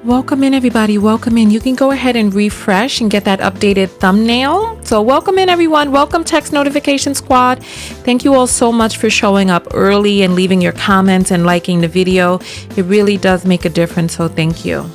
Welcome in, everybody. Welcome in. You can go ahead and refresh and get that updated thumbnail. So welcome in, everyone. Welcome, Text Notification Squad. Thank you all so much for showing up early and leaving your comments and liking the video. It really does make a difference, so thank you.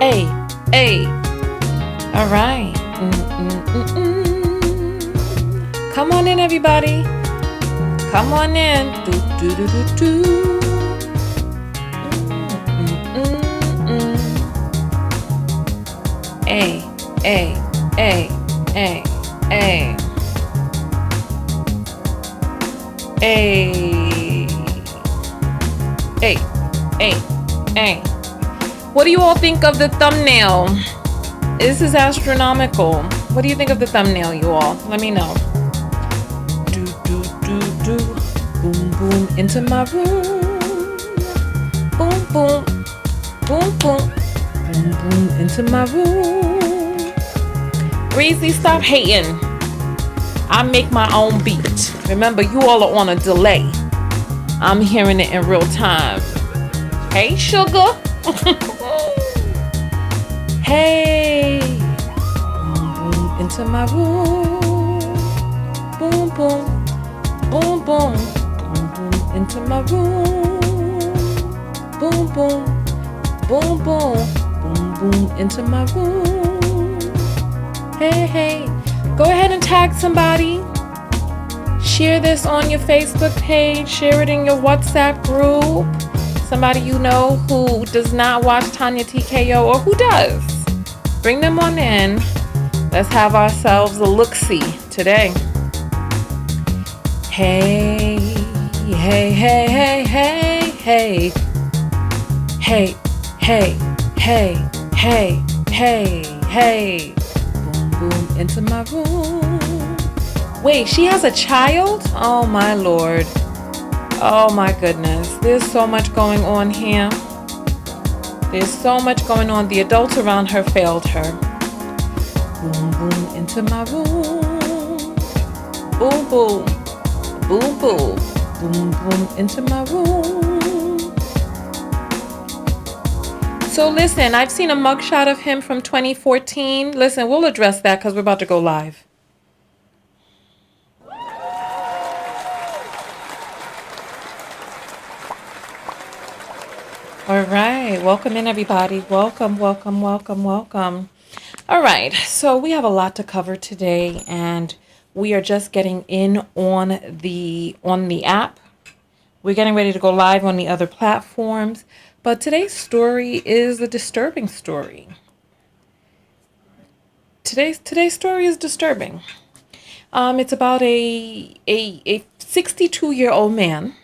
Hey, hey. All right. Come on in, everybody. Come on in. Do, do, do, do, do. Hey, hey, hey, hey, hey. Hey, hey, hey, hey. What do you all think of the thumbnail? This is astronomical. What do you think of the thumbnail, you all? Let me know. Do, do, do, do. Boom, boom, into my room. Boom, boom, boom, boom. Boom, boom, into my room. Breezy, stop hating. I make my own beat. Remember, you all are on a delay. I'm hearing it in real time. Hey, sugar. Hey. Boom, boom, into my room. Boom, boom. Boom, boom. Boom, boom, into my room. Boom, boom. Boom, boom. Boom, boom, into my room. Hey, hey. Go ahead and tag somebody. Share this on your Facebook page. Share it in your WhatsApp group. Somebody you know who does not watch Tanya TKO or who does. Bring them on in. Let's have ourselves a look-see today. Hey, hey, hey, hey, hey, hey. Hey, hey, hey, hey, hey, hey. Boom, boom, into my room. Wait, she has a child? Oh my Lord. Oh my goodness. There's so much going on here. There's so much going on. The adults around her failed her. Boom, boom, into my room. Boom, boom. Boom, boom. Boom, boom, into my room. So listen, I've seen a mugshot of him from 2014. Listen, we'll address that because we're about to go live. All right, welcome in everybody. Welcome, welcome, welcome, welcome. All right, so we have a lot to cover today, and we are just getting in on the app. We're getting ready to go live on the other platforms, but today's story is a disturbing story. Today's story is disturbing. It's about a 62-year-old man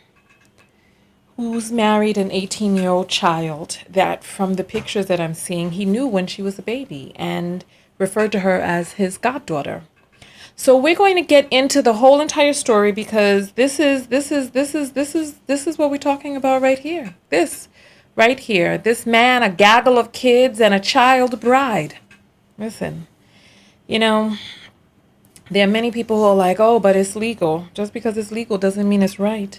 who's married an 18-year-old child that, from the pictures that I'm seeing, he knew when she was a baby and referred to her as his goddaughter. So we're going to get into the whole entire story because this is what we're talking about right here. This right here. This man, a gaggle of kids, and a child bride. Listen, you know, there are many people who are like, oh, but it's legal. Just because it's legal doesn't mean it's right.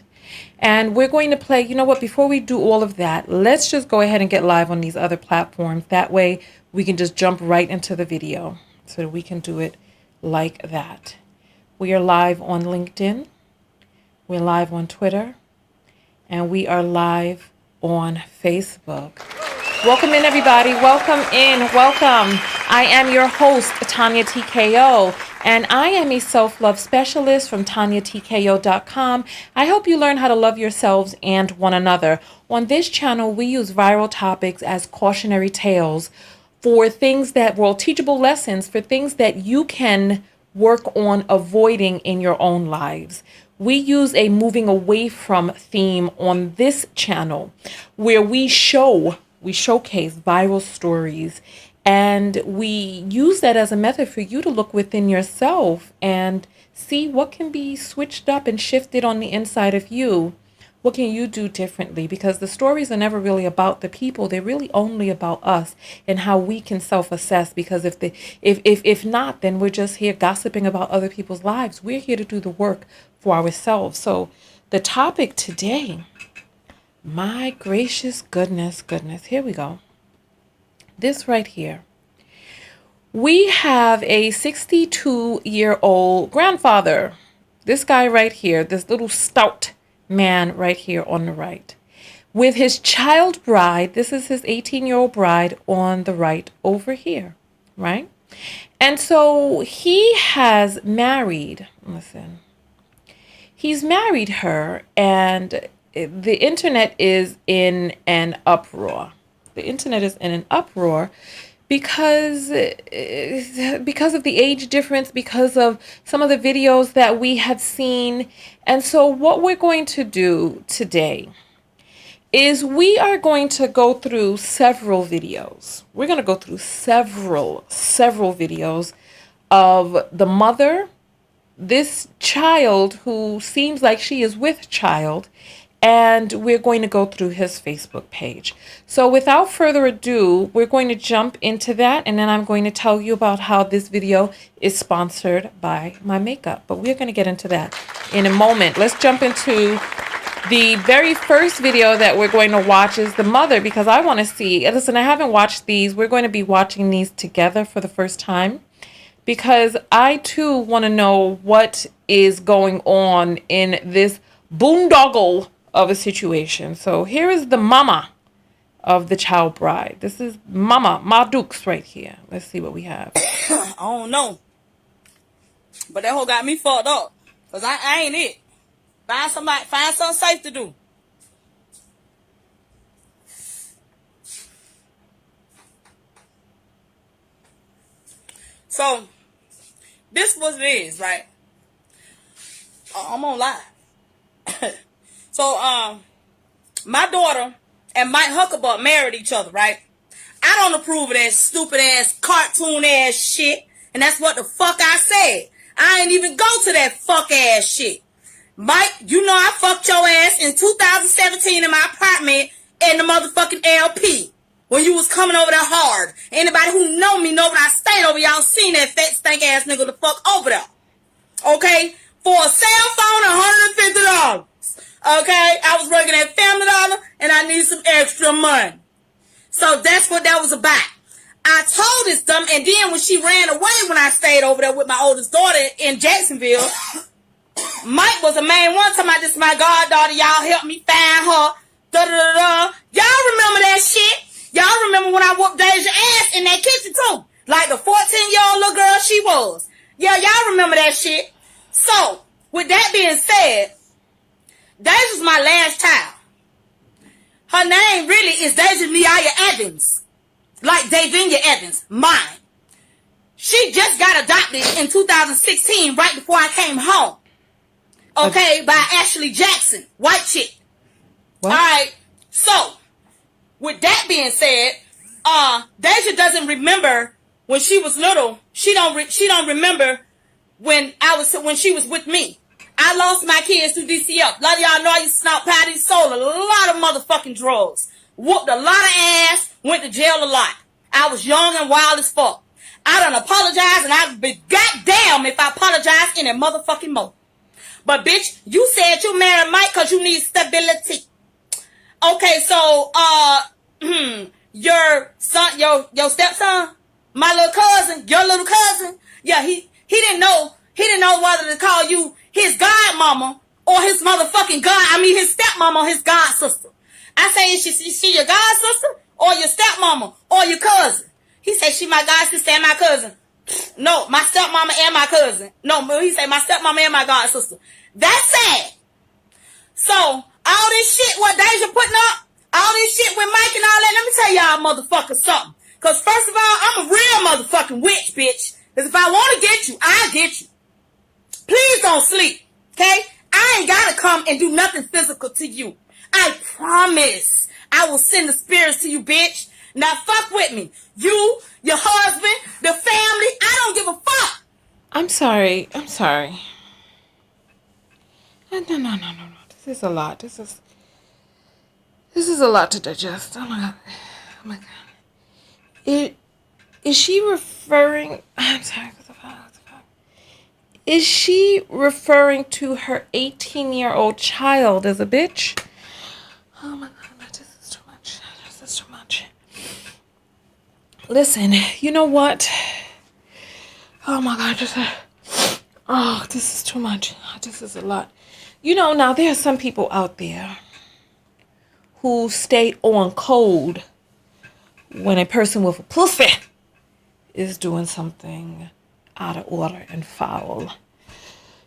And we're going to play, you know what, before we do all of that, let's just go ahead and get live on these other platforms. That way we can just jump right into the video so that we can do it like that. We are live on LinkedIn. We're live on Twitter. And we are live on Facebook. Welcome in, everybody. Welcome in. Welcome. I am your host, Tanya TKO, and I am a self-love specialist from TanyaTKO.com. I help you learn how to love yourselves and one another. On this channel, we use viral topics as cautionary tales for things that, well, teachable lessons for things that you can work on avoiding in your own lives. We use a moving away from theme on this channel where we showcase viral stories, and we use that as a method for you to look within yourself and see what can be switched up and shifted on the inside of you. What can you do differently? Because the stories are never really about the people. They're really only about us and how we can self-assess. Because if not, then we're just here gossiping about other people's lives. We're here to do the work for ourselves. So the topic today, my gracious goodness, here we go. This right here. We have a 62-year-old grandfather. This guy right here, this little stout man right here on the right. with his child bride. This is his 18-year-old bride on the right over here, right? And so he has married, he's married her, and the internet is in an uproar. The internet is in an uproar because of the age difference, because of some of the videos that we have seen. And so what we're going to do today is we are going to go through several videos. We're going to go through several videos of the mother, this child who seems like she is with child, and we're going to go through his Facebook page. So without further ado, we're going to jump into that, and then I'm going to tell you about how this video is sponsored by my makeup. But we're going to get into that in a moment. Let's jump into the very first video that we're going to watch is the mother, because I want to see, listen, I haven't watched these. We're going to be watching these together for the first time, because I too want to know what is going on in this boondoggle of a situation. So here is the mama of the child bride. This is Mama Ma Dukes right here. Let's see what we have. I don't know, but that hoe got me fucked up, cause I ain't it. Find something safe to do. So this was it is, right? I'm on live. So my daughter and Mike Huckleberry married each other, right? I don't approve of that stupid ass cartoon ass shit, and that's what the fuck I said. I ain't even go to that fuck ass shit. Mike, you know I fucked your ass in 2017 in my apartment in the motherfucking LP when you was coming over there hard. Anybody who know me know when I stayed over, y'all seen that fat stank ass nigga the fuck over there. Okay? For a cell phone, $150. Okay? I was working at Family Dollar and I needed some extra money. So that's what that was about. I told this dumb, and then when she ran away when I stayed over there with my oldest daughter in Jacksonville, Mike was the main one talking about this is my goddaughter. Y'all help me find her. Da-da-da-da. Y'all remember that shit? Y'all remember when I whooped Deja ass in that kitchen too? Like the 14-year-old little girl she was. Yeah, y'all remember that shit. So, with that being said, Deja's my last child. Her name really is Deja Neaya Evans. Like Davinia Evans, mine. She just got adopted in 2016, right before I came home. Okay, by Ashley Jackson, white chick. What? All right, so with that being said, Deja doesn't remember when she was little. She don't remember when she was with me. I lost my kids through DCF. A lot of y'all know I used to snort patty, sold a lot of motherfucking drugs, whooped a lot of ass, went to jail a lot. I was young and wild as fuck. I done apologized, and I'd be goddamn if I apologize any motherfucking more. But bitch, you said you married Mike because you need stability. Okay, so your son, your stepson, my little cousin, your little cousin, yeah, he didn't know whether to call you his godmama or his motherfucking his stepmama or his god sister. I say, is she your god sister or your stepmama or your cousin? He said she my god sister and my cousin. No, my stepmama and my cousin. No, he said my stepmama and my god sister. That's sad. So, all this shit what Deja putting up, all this shit with Mike and all that, let me tell y'all motherfuckers something. Because first of all, I'm a real motherfucking witch, bitch. Because if I want to get you, I'll get you. Please don't sleep, okay? I ain't got to come and do nothing physical to you. I promise I will send the spirits to you, bitch. Now fuck with me. You, your husband, the family, I don't give a fuck. I'm sorry. No. This is a lot. This is a lot to digest. Oh my god. Is she referring? I'm sorry. What the fuck? Is she referring to her 18-year-old child as a bitch? Oh my god, this is too much. This is too much. Listen, you know what? Oh my god, this is too much. This is a lot. You know, now there are some people out there who stay on code when a person with a pussy is doing something out of order and foul.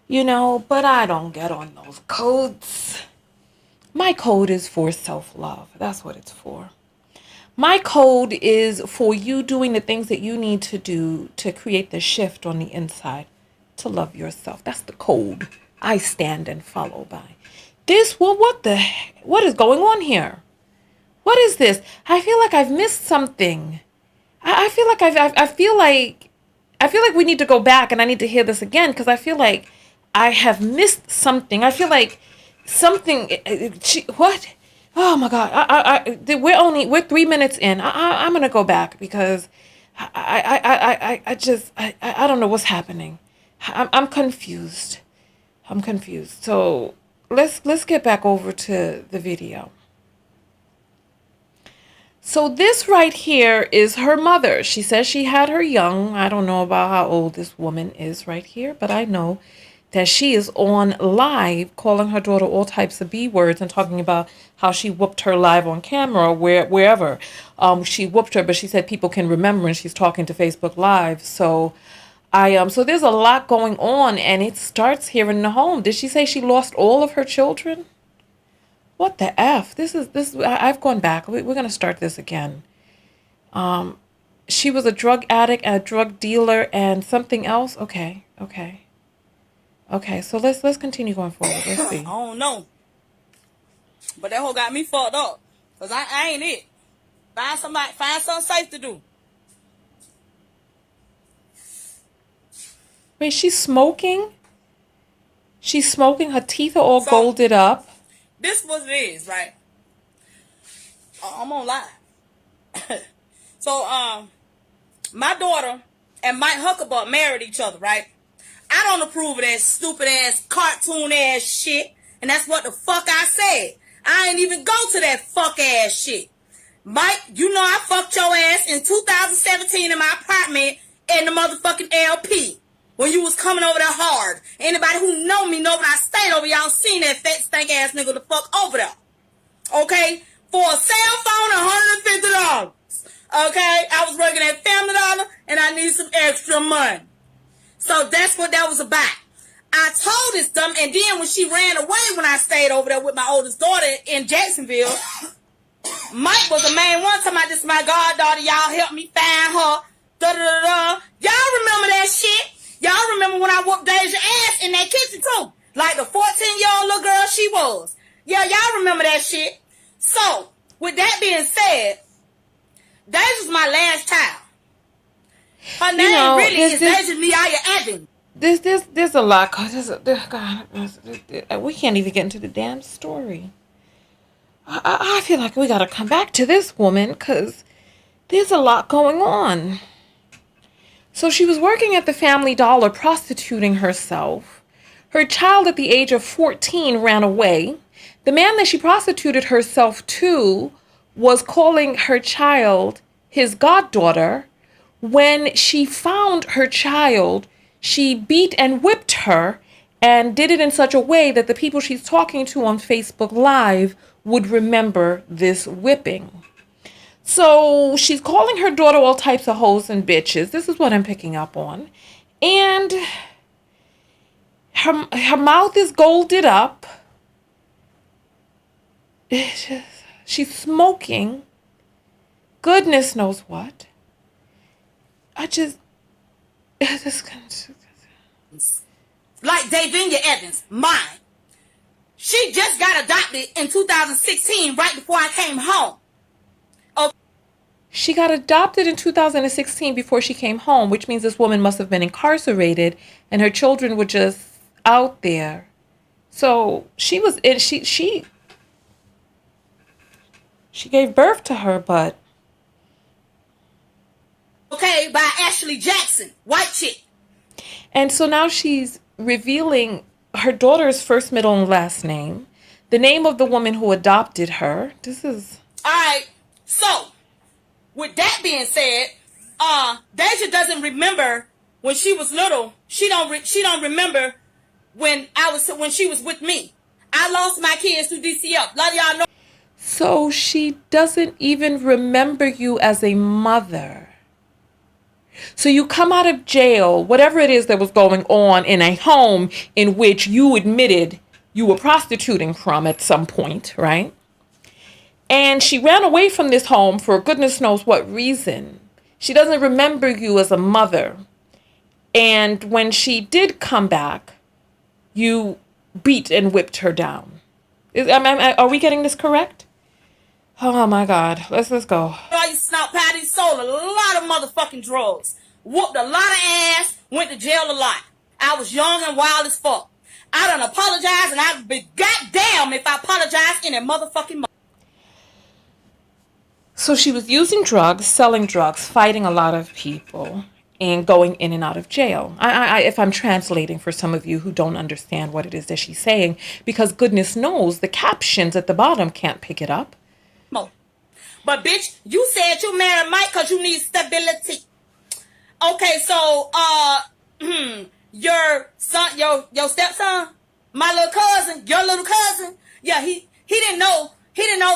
You know, but I don't get on those codes. My code is for self-love. That's what it's for. My code is for you doing the things that you need to do to create the shift on the inside to love yourself. That's the code I stand and follow by. What is going on here? What is this? I feel like I've missed something. I feel like I feel like we need to go back and I need to hear this again because I feel like I have missed something. I feel like something. What? Oh my God! We're 3 minutes in. I'm gonna go back because I don't know what's happening. I'm confused. I'm confused. So let's get back over to the video. So this right here is her mother. She says she had her young. I don't know about how old this woman is right here, but I know that she is on live calling her daughter all types of B words and talking about how she whooped her live on camera wherever she whooped her, but she said people can remember and she's talking to Facebook Live. So so there's a lot going on and it starts here in the home. Did she say she lost all of her children? What the F? I've gone back. We're going to start this again. She was a drug addict, a drug dealer, and something else. Okay. So let's continue going forward. Let's see. I don't know. But that hoe got me fucked up. Because I ain't it. Find something safe to do. Wait, she's smoking? She's smoking. Her teeth are all golded up. This what it is, right? I'm on live. So, my daughter and Mike Huckabee married each other, right? I don't approve of that stupid ass, cartoon ass shit. And that's what the fuck I said. I ain't even go to that fuck ass shit. Mike, you know I fucked your ass in 2017 in my apartment in the motherfucking LP. When you was coming over there hard. Anybody who know me know when I stayed over, y'all seen that fat stank ass nigga the fuck over there. Okay? For a cell phone, $150. Okay? I was working at Family Dollar and I need some extra money. So that's what that was about. I told this dumb, and then when she ran away when I stayed over there with my oldest daughter in Jacksonville, Mike was the main one talking about this is my goddaughter, y'all help me find her. Da-da-da-da. Y'all remember that shit? Y'all remember when I whooped Deja ass in that kitchen too? Like the 14-year-old little girl she was. Yeah, y'all remember that shit. So, with that being said, Deja's my last child. Her name really is Deja Miaya Evans. There's a lot. God, we can't even get into the damn story. I feel like we gotta come back to this woman because there's a lot going on. So she was working at the Family Dollar prostituting herself. Her child at the age of 14 ran away. The man that she prostituted herself to was calling her child his goddaughter. When she found her child, she beat and whipped her and did it in such a way that the people she's talking to on Facebook Live would remember this whipping. So she's calling her daughter all types of hoes and bitches. This is what I'm picking up on. And her mouth is golded up. She's smoking. Goodness knows what. Like Davinia Evans, mine. She just got adopted in 2016, right before I came home. She got adopted in 2016 before she came home, which means this woman must have been incarcerated and her children were just out there. So she was in, she gave birth to her, but. Okay, by Ashley Jackson, white chick. And so now she's revealing her daughter's first, middle, and last name, the name of the woman who adopted her. This is. All right, so. With that being said, Deja doesn't remember when she was little. She don't remember when she was with me. I lost my kids to DCF. A lot of y'all know. So she doesn't even remember you as a mother. So you come out of jail, whatever it is that was going on in a home in which you admitted you were prostituting from at some point, right? And she ran away from this home for goodness knows what reason. She doesn't remember you as a mother. And when she did come back, you beat and whipped her down. Are we getting this correct? Oh my God. Let's go. I used to snout patties, sold a lot of motherfucking drugs. Whooped a lot of ass, went to jail a lot. I was young and wild as fuck. I done apologized, and I'd be goddamn if I apologized in a motherfucking So she was using drugs, selling drugs, fighting a lot of people, and going in and out of jail. If I'm translating for some of you who don't understand what it is that she's saying, because goodness knows the captions at the bottom can't pick it up. But bitch, you said you married Mike because you need stability. Okay, so your son, your stepson, my little cousin, your little cousin, yeah, he didn't know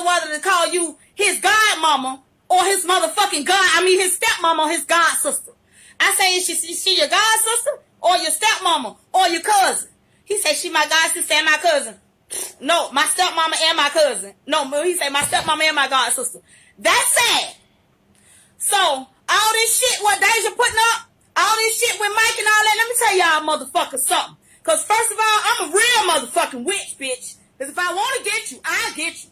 whether to call you his godmama or his motherfucking his stepmama or his god sister. I say, is she your god sister or your stepmama or your cousin? He said she my god sister and my cousin. No, my stepmama and my cousin. No, he said my stepmama and my god sister. That's sad. So all this shit what Deja putting up, all this shit with Mike and all that, let me tell y'all motherfuckers something. Cause first of all, I'm a real motherfucking witch, bitch. Cause if I want to get you, I'll get you.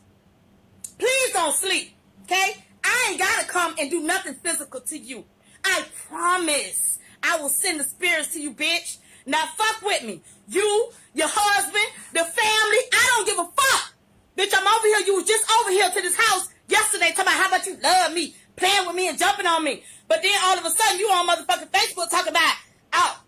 Please don't sleep, okay? I ain't gotta come and do nothing physical to you. I promise I will send the spirits to you, bitch. Now fuck with me. You, your husband, the family, I don't give a fuck. Bitch, I'm over here. You was just over here to this house yesterday talking about how much you love me, playing with me and jumping on me. But then all of a sudden you on motherfucking Facebook talking about, oh,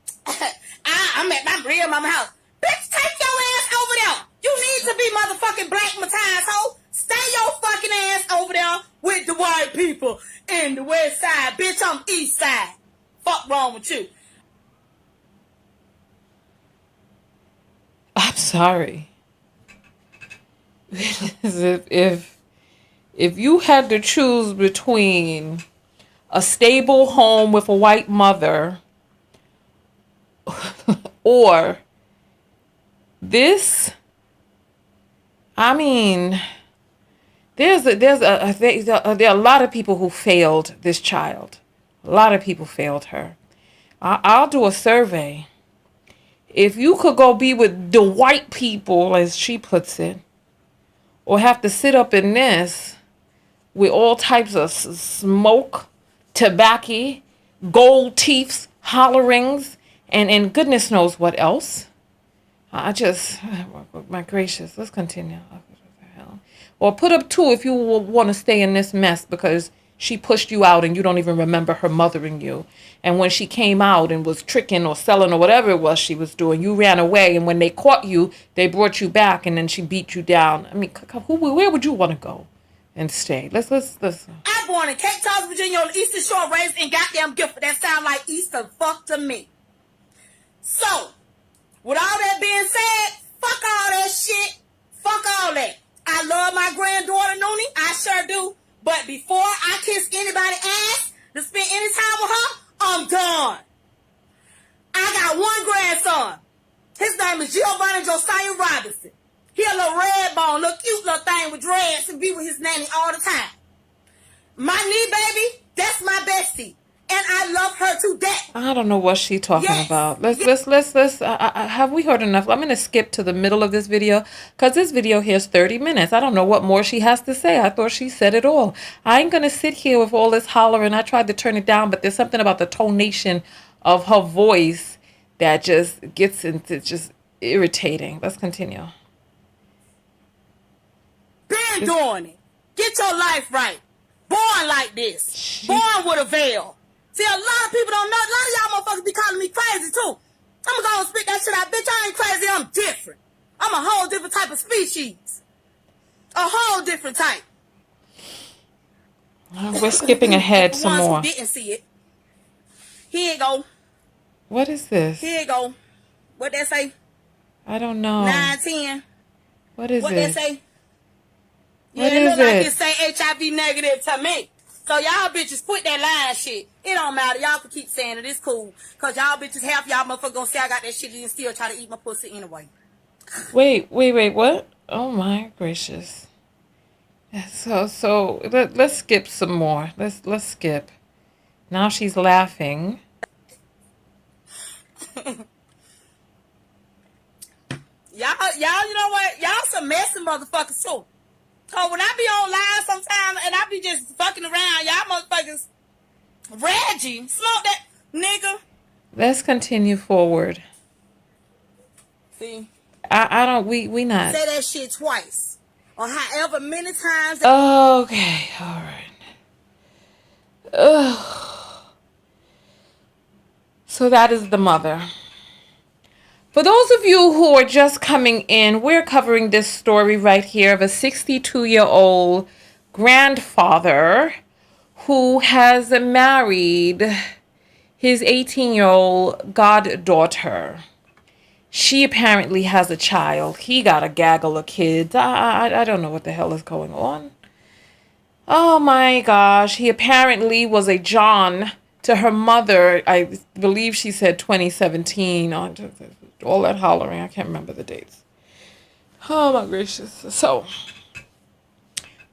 I'm at my real mama house. Bitch, take your ass over there. You need to be motherfucking Black Matthias, ho. Stay your fucking ass over there with the white people in the west side. Bitch, I'm east side. Fuck wrong with you? I'm sorry. if you had to choose between a stable home with a white mother or this, I mean, there are a lot of people who failed this child. A lot of people failed her. I'll do a survey. If you could go be with the white people, as she puts it, or have to sit up in this with all types of smoke, tobacco, gold teeth, hollerings, and goodness knows what else. My gracious, let's continue. What the hell? Or put up two if you want to stay in this mess because she pushed you out and you don't even remember her mothering you. And when she came out and was tricking or selling or whatever it was she was doing, you ran away. And when they caught you, they brought you back and then she beat you down. I mean, where would you want to go and stay? Let's. I'm born in Cape Town, Virginia, on the Eastern Shore, raised in goddamn Gifford. That sound like Easter fuck to me. So, with all that being said, fuck all that shit. Fuck all that. I love my granddaughter, Noonie. I sure do. But before I kiss anybody's ass to spend any time with her, I'm done. I got one grandson. His name is Giovanni Josiah Robinson. He a little red bone, little cute little thing with dreads and be with his nanny all the time. My knee baby, that's my bestie. And I love her to death. I don't know what she's talking about. Let's. Have we heard enough? I'm going to skip to the middle of this video because this video here is 30 minutes. I don't know what more she has to say. I thought she said it all. I ain't going to sit here with all this hollering. I tried to turn it down, but there's something about the tonation of her voice that just gets into just irritating. Let's continue. Been doing it. Get your life right. Born like this. Born with a veil. See, a lot of people don't know. A lot of y'all motherfuckers be calling me crazy, too. I'm going to spit that shit out. Bitch, I ain't crazy. I'm different. I'm a whole different type of species. A whole different type. We're skipping ahead some more. Who didn't see it. Here you go. What is this? Here you go. What that say? I don't know. 9, 10. What is what it? What that say? What Yeah, it is look like it? it say HIV negative to me. So y'all bitches quit that lying shit. It don't matter. Y'all can keep saying it. It's cool. Cause y'all bitches, half y'all motherfuckers gonna say I got that shit and still try to eat my pussy anyway. Wait, what? Oh my gracious. So let's skip some more. Let's skip. Now she's laughing. Y'all, you know what? Y'all some messy motherfuckers too. So when I be online sometimes and I be just fucking around, y'all motherfuckers, Reggie, smoke that nigga. Let's continue forward. See, I don't we not. say that shit twice or however many times. Okay, all right. Ugh. So that is the mother. For those of you who are just coming in, we're covering this story right here of a 62-year-old grandfather who has married his 18-year-old goddaughter. She apparently has a child. He got a gaggle of kids. I don't know what the hell is going on. Oh my gosh. He apparently was a John to her mother. I believe she said 2017. All that hollering. I can't remember the dates. Oh my gracious. So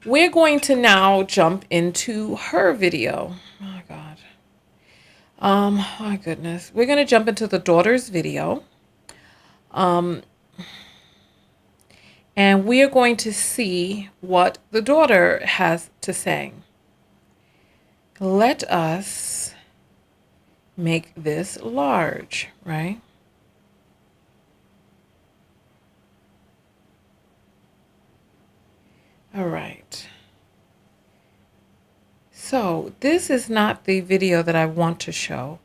we're going to now jump into her video. Oh my God. My goodness. We're going to jump into the daughter's video. And we are going to see what the daughter has to say. Let us make this large, right? All right. So this is not the video that I want to show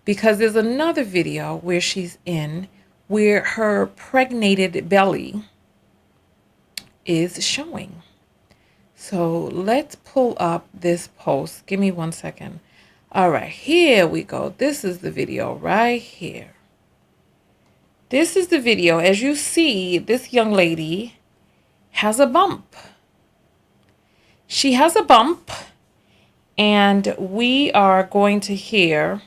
because there's another video where she's in where her pregnated belly is showing. So let's pull up this post. Give me 1 second. All right, here we go. This is the video right here. This is the video. As you see, this young lady has a bump. She has a bump, and we are going to hear.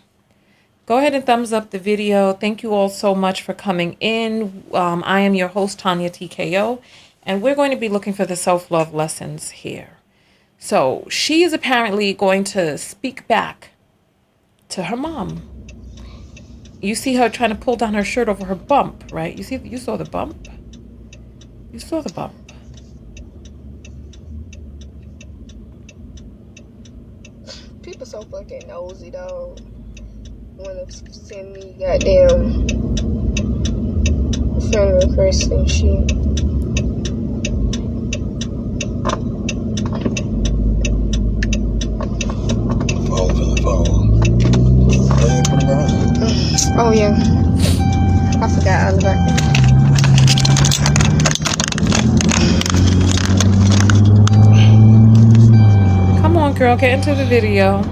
Go ahead and thumbs up the video. Thank you all so much for coming in. I am your host, Tanya TKO, and we're going to be looking for the self-love lessons here. So she is apparently going to speak back to her mom. You see her trying to pull down her shirt over her bump, right? You saw the bump? You saw the bump. People so fucking nosy, though. Wanna send me goddamn friend requests and shit. Oh yeah, I forgot all about that. Come on, girl, get into the video.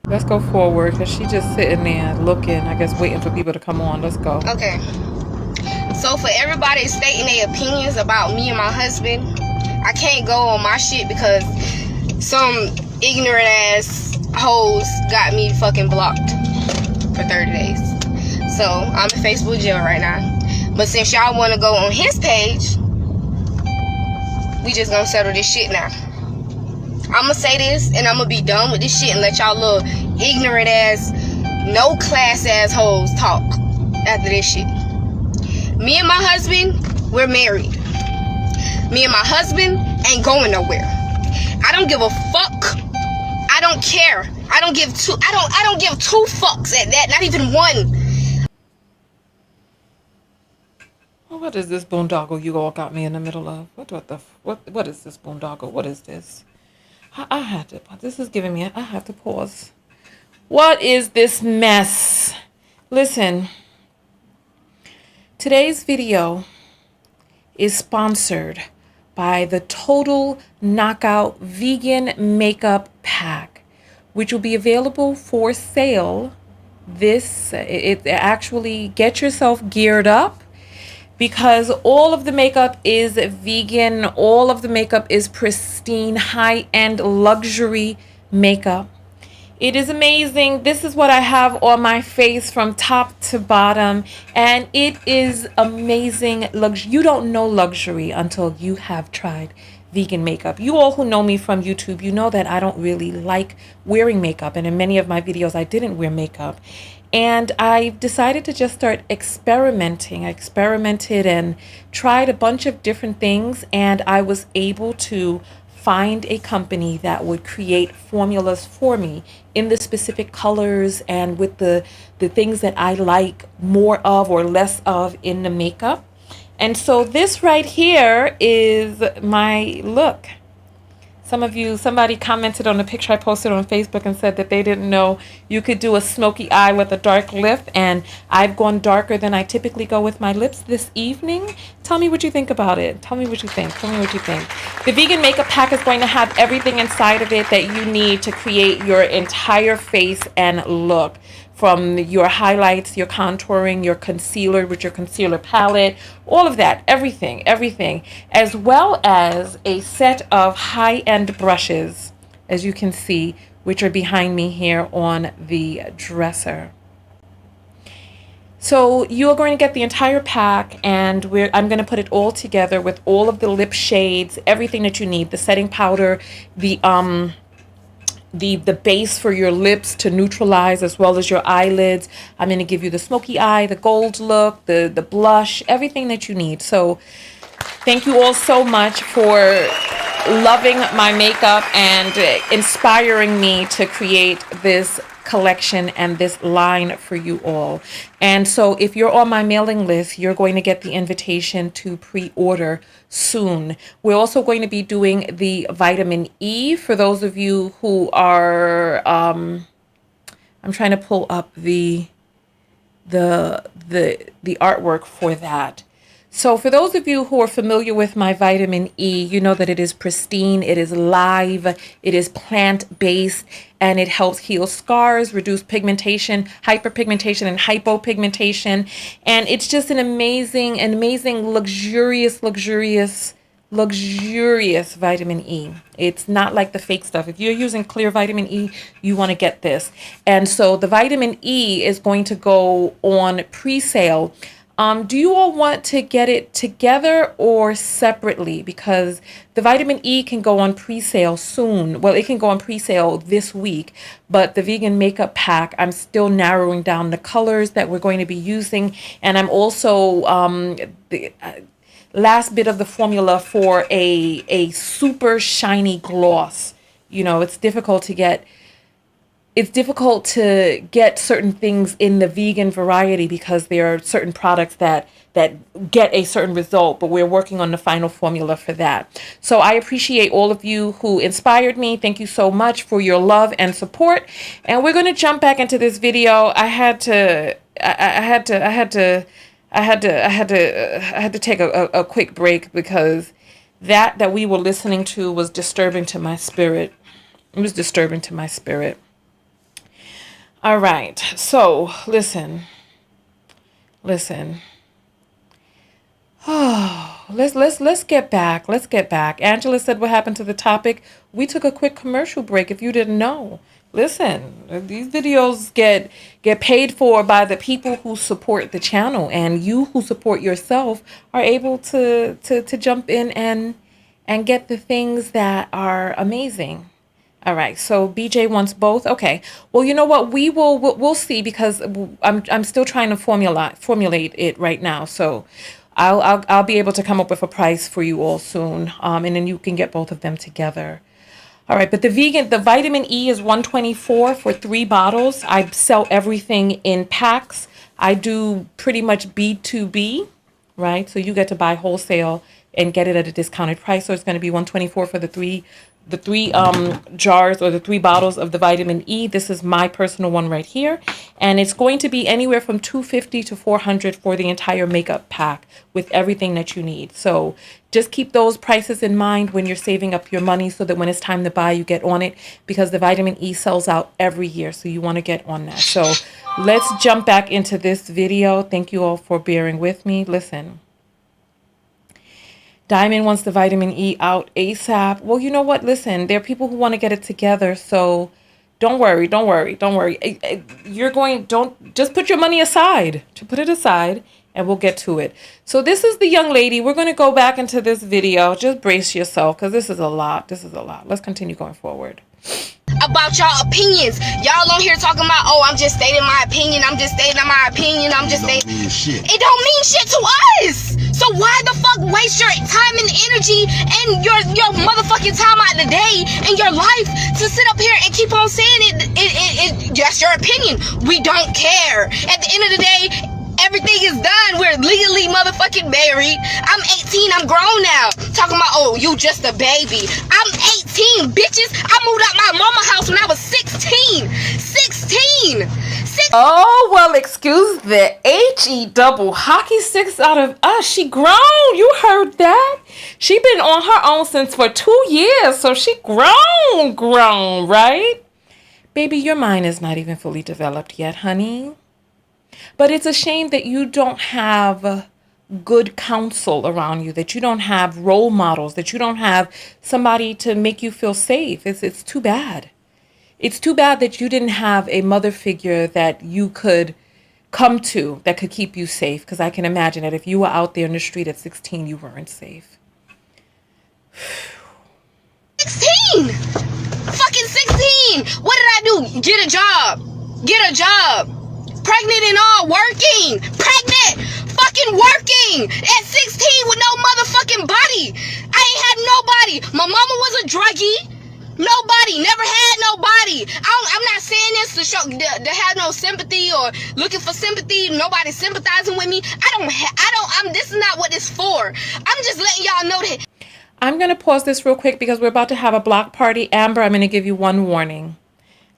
Let's go forward because she's just sitting there looking, I guess, waiting for people to come on. Let's go. Okay. So for everybody stating their opinions about me and my husband, I can't go on my shit because some ignorant ass hoes got me fucking blocked for 30 days. So I'm in Facebook jail right now. But since y'all want to go on his page, we just gonna settle this shit now. I'ma say this and I'ma be done with this shit and let y'all little ignorant ass, no class ass hoes talk after this shit. Me and my husband, we're married. Me and my husband ain't going nowhere. I don't give a fuck. I don't care. I don't give two fucks at that, not even one. Well, what is this boondoggle you all got me in the middle of? What is this boondoggle? What is this? I had to, this is giving me, I have to pause. What is this mess? Listen, today's video is sponsored by the Total Knockout Vegan Makeup Pack, which will be available for sale. It actually, get yourself geared up because all of the makeup is vegan. All of the makeup is pristine, high-end luxury makeup. It is amazing. This is what I have on my face from top to bottom, and it is amazing. You don't know luxury until you have tried vegan makeup. You all who know me from YouTube, you know that I don't really like wearing makeup, and in many of my videos I didn't wear makeup. And I decided to just start experimenting. I experimented and tried a bunch of different things, and I was able to find a company that would create formulas for me in the specific colors and with the things that I like more of or less of in the makeup. And so this right here is my look. Somebody commented on the picture I posted on Facebook and said that they didn't know you could do a smoky eye with a dark lip, and I've gone darker than I typically go with my lips this evening. Tell me what you think about it. Tell me what you think. Tell me what you think. The vegan makeup pack is going to have everything inside of it that you need to create your entire face and look. From your highlights, your contouring, your concealer with your concealer palette, all of that, everything, as well as a set of high-end brushes, as you can see, which are behind me here on the dresser. So you're going to get the entire pack, and I'm going to put it all together with all of the lip shades, everything that you need, the setting powder, the base for your lips to neutralize, as well as your eyelids. I'm going to give you the smoky eye, the gold look, the blush, everything that you need. So thank you all so much for loving my makeup and inspiring me to create this collection and this line for you all. And so if you're on my mailing list, you're going to get the invitation to pre-order soon. We're also going to be doing the vitamin E for those of you who are I'm trying to pull up the artwork for that. So for those of you who are familiar with my vitamin E, you know that it is pristine, it is live, it is plant-based, and it helps heal scars, reduce pigmentation, hyperpigmentation, and hypopigmentation. And it's just an amazing, luxurious vitamin E. It's not like the fake stuff. If you're using clear vitamin E, you want to get this. And so the vitamin E is going to go on pre-sale. Do you all want to get it together or separately? Because the vitamin E can go on pre-sale soon. Well, it can go on pre-sale this week, but the vegan makeup pack, I'm still narrowing down the colors that we're going to be using. And I'm also, the last bit of the formula for a super shiny gloss. You know, it's difficult to get certain things in the vegan variety because there are certain products that get a certain result, but we're working on the final formula for that. So I appreciate all of you who inspired me. Thank you so much for your love and support. And we're going to jump back into this video. I had to take a quick break because that we were listening to was disturbing to my spirit. It was disturbing to my spirit. All right, so listen. Oh, let's get back. Let's get back. Angela said, "What happened to the topic?" We took a quick commercial break. If you didn't know, listen. These videos get paid for by the people who support the channel, and you who support yourself are able to jump in and get the things that are amazing. All right, so BJ wants both. Okay, well, you know what? We'll see because I'm still trying to formulate it right now. So I'll be able to come up with a price for you all soon, and then you can get both of them together. All right, but the vitamin E is $124 for 3 bottles. I sell everything in packs. I do pretty much B2B, right? So you get to buy wholesale and get it at a discounted price. So it's going to be $124 for the three jars or the 3 bottles of the vitamin E. This is my personal one right here, and it's going to be anywhere from $250 to $400 for the entire makeup pack with everything that you need. So just keep those prices in mind when you're saving up your money so that when it's time to buy, you get on it, because the vitamin E sells out every year, so you want to get on that. So let's jump back into this video. Thank you all for bearing with me. Listen. Diamond wants the vitamin E out ASAP. Well, you know what? Listen, there are people who want to get it together. So don't worry. Don't worry. Don't worry. Don't just put your money aside. To put it aside and we'll get to it. So this is the young lady. We're going to go back into this video. Just brace yourself because this is a lot. This is a lot. Let's continue going forward. About y'all opinions. Y'all on here talking about, oh, I'm just stating my opinion. I'm just stating my opinion. I'm just stating. It don't mean shit to us. So why the fuck waste your time and energy and your motherfucking time out of the day and your life to sit up here and keep on saying it that's your opinion. We don't care. At the end of the day, everything is done. We're legally motherfucking married. I'm 18. I'm grown now. Talking about, oh, you just a baby. I'm 18, bitches. I moved out my mama house when I was 16. 16. Oh, well, excuse the H-E double hockey sticks out of us. She grown. You heard that? She been on her own since for 2 years. So she grown, right? Baby, your mind is not even fully developed yet, honey. But it's a shame that you don't have good counsel around you, that you don't have role models, that you don't have somebody to make you feel safe. It's too bad. It's too bad that you didn't have a mother figure that you could come to that could keep you safe. Because I can imagine that if you were out there in the street at 16, you weren't safe. 16! Fucking 16! What did I do? Get a job. Get a job. Pregnant and all, working. Pregnant, fucking working at 16 with no motherfucking body. I ain't had nobody. My mama was a druggie. Nobody, never had nobody. I'm not saying this to show to have no sympathy or looking for sympathy. Nobody sympathizing with me. This is not what it's for. I'm just letting y'all know that. I'm going to pause this real quick because we're about to have a block party. Amber, I'm going to give you one warning.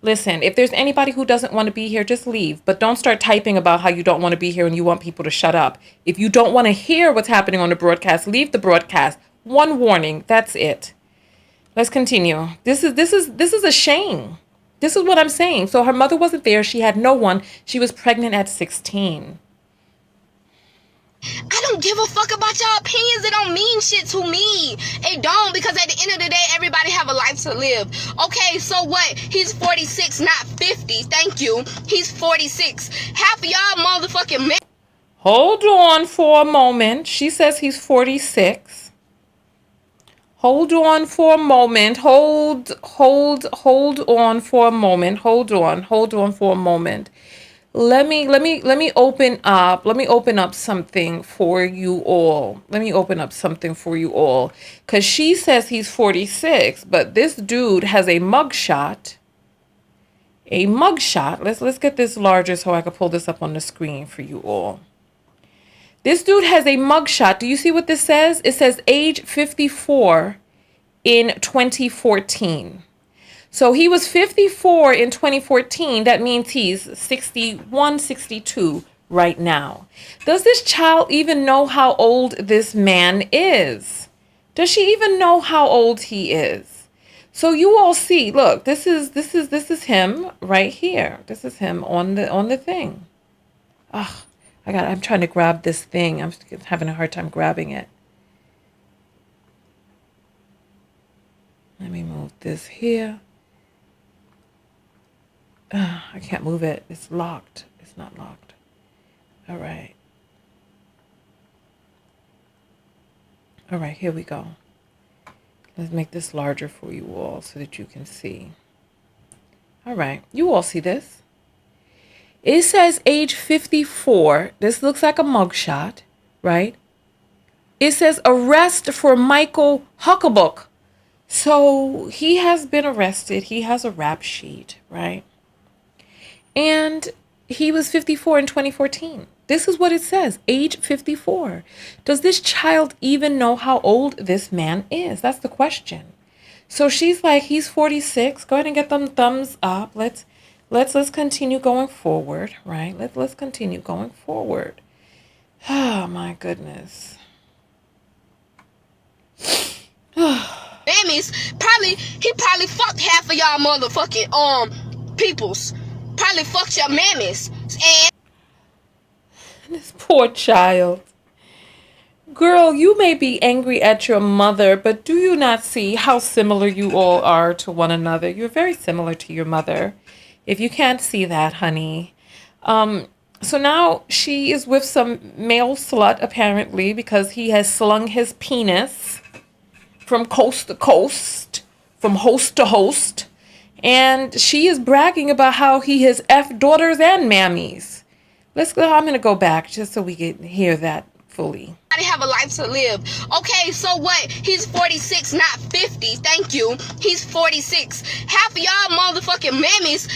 Listen, if there's anybody who doesn't want to be here, just leave. But don't start typing about how you don't want to be here and you want people to shut up. If you don't want to hear what's happening on the broadcast, leave the broadcast. One warning. That's it. Let's continue. This is a shame. This is what I'm saying. So her mother wasn't there. She had no one. She was pregnant at 16. I don't give a fuck about y'all opinions. It don't mean shit to me. It don't, because at the end of the day, everybody have a life to live. Okay, so what? He's 46, not 50. Thank you. He's 46. Half of y'all motherfucking men. Hold on for a moment. She says he's 46. Hold on for a moment. Hold on for a moment. Hold on for a moment. Let me open up something for you all. Cause she says he's 46, but this dude has a mugshot. Let's get this larger so I can pull this up on the screen for you all. This dude has a mugshot. Do you see what this says? It says age 54 in 2014. So he was 54 in 2014. That means he's 61, 62 right now. Does this child even know how old this man is? Does she even know how old he is? So you all see, look, this is him right here. This is him on the thing. I'm trying to grab this thing. I'm having a hard time grabbing it. Let me move this here. I can't move it. It's locked. It's not locked. All right. All right, here we go. Let's make this larger for you all so that you can see. All right, you all see this. It says age 54. This looks like a mugshot, right? It says arrest for Michael Huckabee. So he has been arrested. He has a rap sheet, right? And he was 54 in 2014. This is what it says, age 54. Does this child even know how old this man is? That's the question. So she's like, he's 46. Go ahead and get them thumbs up. Let's continue going forward, right? Let's continue going forward. Oh my goodness. Mammies, he probably fucked half of y'all motherfucking peoples. Probably fucked your mammies. And this poor child. Girl, you may be angry at your mother, but do you not see how similar you all are to one another? You're very similar to your mother. If you can't see that, honey. So now she is with some male slut, apparently, because he has slung his penis from coast to coast, from host to host. And she is bragging about how he has F daughters and mammies. Let's go. I'm going to go back just so we can hear that fully. I have a life to live. Okay, so what? He's 46, not 50. Thank you. He's 46. Half of y'all motherfucking mammies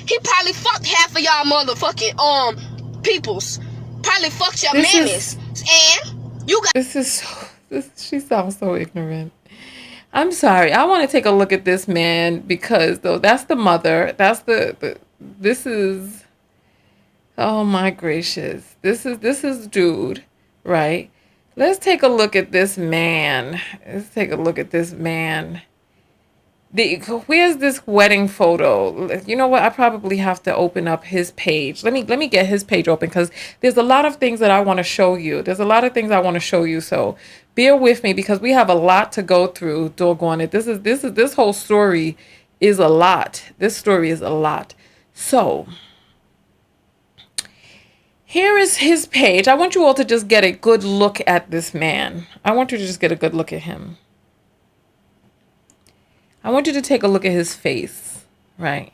he probably fucked half of y'all motherfucking peoples. Probably fucked your mammies. And you got She sounds so ignorant. I'm sorry. I want to take a look at this man because though that's the mother. That's this is, oh my gracious. This is dude, right? Let's take a look at this man. Let's take a look at this man. Where's this wedding photo? You know what? I probably have to open up his page. Let me get his page open because there's a lot of things that I want to show you. There's a lot of things I want to show you. So bear with me because we have a lot to go through. Doggone it. This whole story is a lot. This story is a lot. So here is his page. I want you all to just get a good look at this man. I want you to just get a good look at him. I want you to take a look at his face, right?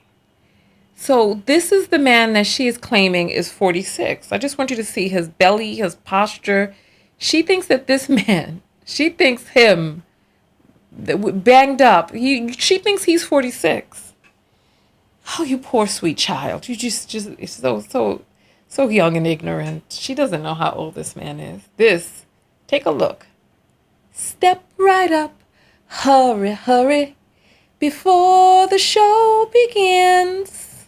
So this is the man that she is claiming is 46. I just want you to see his belly, his posture. She thinks that this man, she thinks him banged up. She thinks he's 46. Oh, you poor sweet child. You just so young and ignorant. She doesn't know how old this man is. Take a look. Step right up. Hurry, hurry. Before the show begins,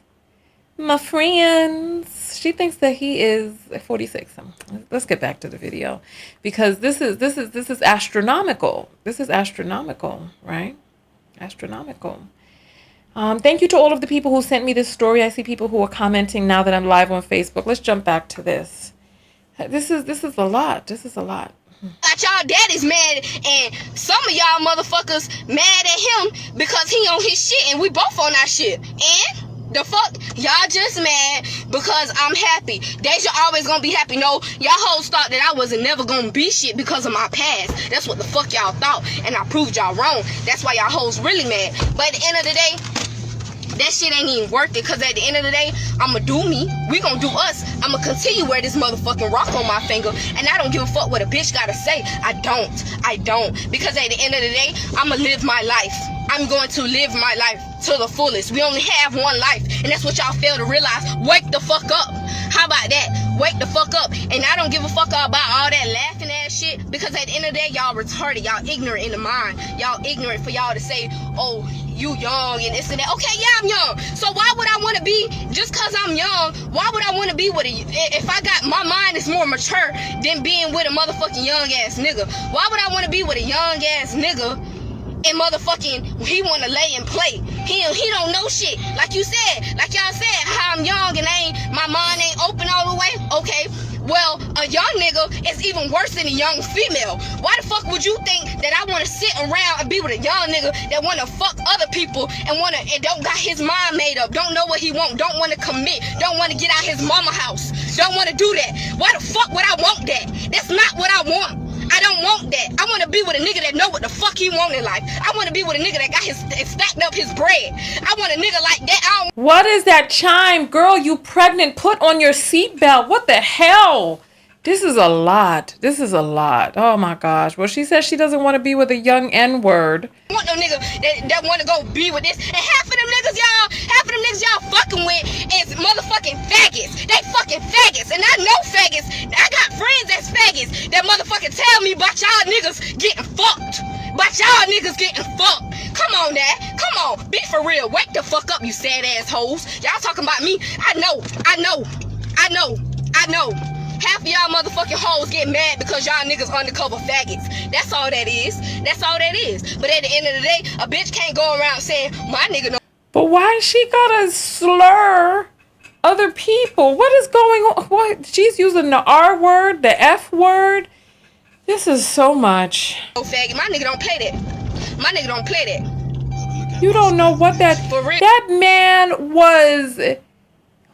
my friends. She thinks that he is 46. Let's get back to the video because this is astronomical. This is astronomical, right? Astronomical. Thank you to all of the people who sent me this story. I see people who are commenting now that I'm live on Facebook. Let's jump back to this. This is a lot. This is a lot. got y'all daddies mad, and some of y'all motherfuckers mad at him because he on his shit and we both on our shit. And the fuck, y'all just mad because I'm happy. Deja always gonna be happy. No, y'all hoes thought that I wasn't never gonna be shit because of my past. That's what the fuck y'all thought, and I proved y'all wrong. That's why y'all hoes really mad. But at the end of the day, that shit ain't even worth it, because at the end of the day, I'ma do me. We gonna do us. I'ma continue wear this motherfucking rock on my finger, and I don't give a fuck what a bitch gotta say. I don't. Because at the end of the day, I'ma live my life. I'm going to live my life to the fullest. We only have one life, and that's what y'all fail to realize. Wake the fuck up. How about that? Wake the fuck up. And I don't give a fuck about all that laughing ass shit, because at the end of the day, y'all retarded. Y'all ignorant in the mind. Y'all ignorant for y'all to say, oh, you young and this and that. Okay, yeah, I'm young. So why would I want to be, just because I'm young, why would I want to be with if I got, my mind is more mature than being with a motherfucking young ass nigga. Why would I want to be with a young ass nigga and motherfucking, he want to lay and play? He don't know shit. Like you said, like y'all said, how I'm young and my mind ain't open all the way. Okay, well, a young nigga is even worse than a young female. Why the fuck would you think that I want to sit around and be with a young nigga that want to fuck other people and don't got his mind made up, don't know what he want, don't want to commit, don't want to get out his mama house, don't want to do that? Why the fuck would I want that? That's not what I want. I don't want that. I want to be with a nigga that know what the fuck he want in life. I want to be with a nigga that got stacked up his bread. I want a nigga like that. What is that chime? Girl, you pregnant. Put on your seatbelt. What the hell? This is a lot. This is a lot. Oh my gosh. Well, she says she doesn't want to be with a young N-word. I want no nigga that want to go be with this. And half of them niggas y'all fucking with is motherfucking faggots. They fucking faggots. And I know faggots. I got friends that's faggots that motherfucking tell me about y'all niggas getting fucked. Come on, Dad. Come on. Be for real. Wake the fuck up, you sad ass hoes. Y'all talking about me. I know. Half of y'all motherfucking hoes get mad because y'all niggas undercover faggots. That's all that is. But at the end of the day, a bitch can't go around saying, my nigga no. But why she gotta slur other people? What is going on? What? She's using the R word, the F word. This is so much. No faggot. My nigga don't play that. My nigga don't play that. You don't know what For real. that man was.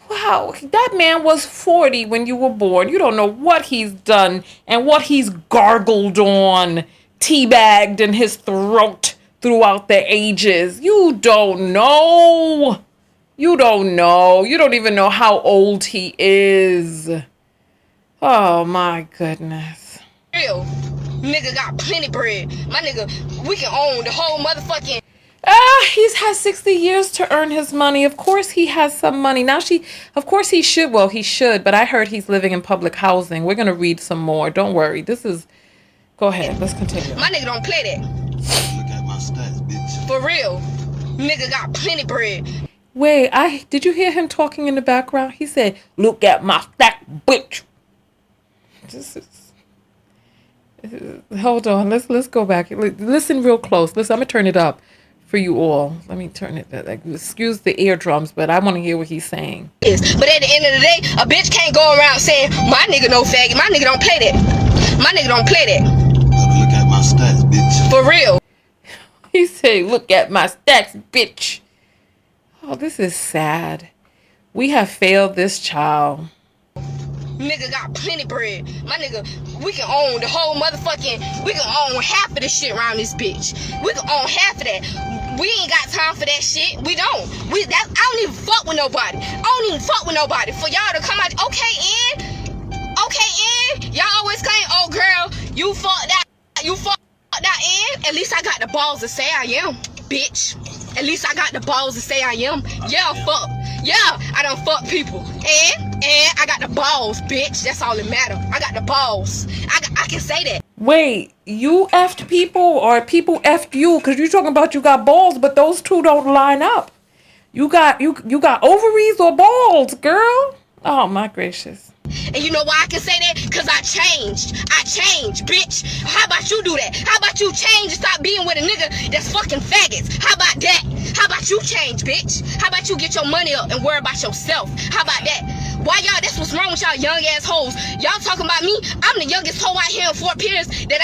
Wow, that man was 40 when you were born. You don't know what he's done and what he's gargled on, teabagged in his throat throughout the ages. You don't know. You don't know. You don't even know how old he is. Oh my goodness. Real. Nigga got plenty bread. My nigga, we can own the whole motherfucking. He's had 60 years to earn his money. Of course he has some money. Now of course he should. Well, he should, but I heard he's living in public housing. We're going to read some more. Don't worry. Go ahead. Let's continue. My nigga don't play that. Look at my stats, bitch. For real. Nigga got plenty bread. Wait, did you hear him talking in the background? He said, look at my stack, bitch. Hold on. Let's go back. Listen real close. Listen, I'm going to turn it up for you all. Let me turn it. Excuse the eardrums, but I want to hear what he's saying. But at the end of the day, a bitch can't go around saying, my nigga no faggot. My nigga don't play that. My nigga don't play that. Look at my stats, bitch. For real. He said, look at my stacks, bitch. Oh, this is sad. We have failed this child. Nigga got plenty bread. My nigga, we can own the whole motherfucking, we can own half of the shit around this bitch. We can own half of that. We ain't got time for that shit. We don't. I don't even fuck with nobody. I don't even fuck with nobody. For y'all to come out, okay, y'all always claim, oh girl, you fucked that in. At least I got the balls to say I am, bitch. At least I got the balls to say I am. Yeah, fuck. Yeah, I done fuck people. And I got the balls, bitch. That's all that matter. I got the balls. I can say that. Wait, you effed people or people effed you? Because you're talking about you got balls, but those two don't line up. You got ovaries or balls, girl? Oh, my gracious. And you know why I can say that? Because I changed, bitch. How about you do that? How about you change and stop being with a nigga that's fucking faggots? How about that? How about you change, bitch? How about you get your money up and worry about yourself? How about that? Why y'all, that's what's wrong with y'all young ass hoes. Y'all talking about me? I'm the youngest hoe out here in Fort Pierce that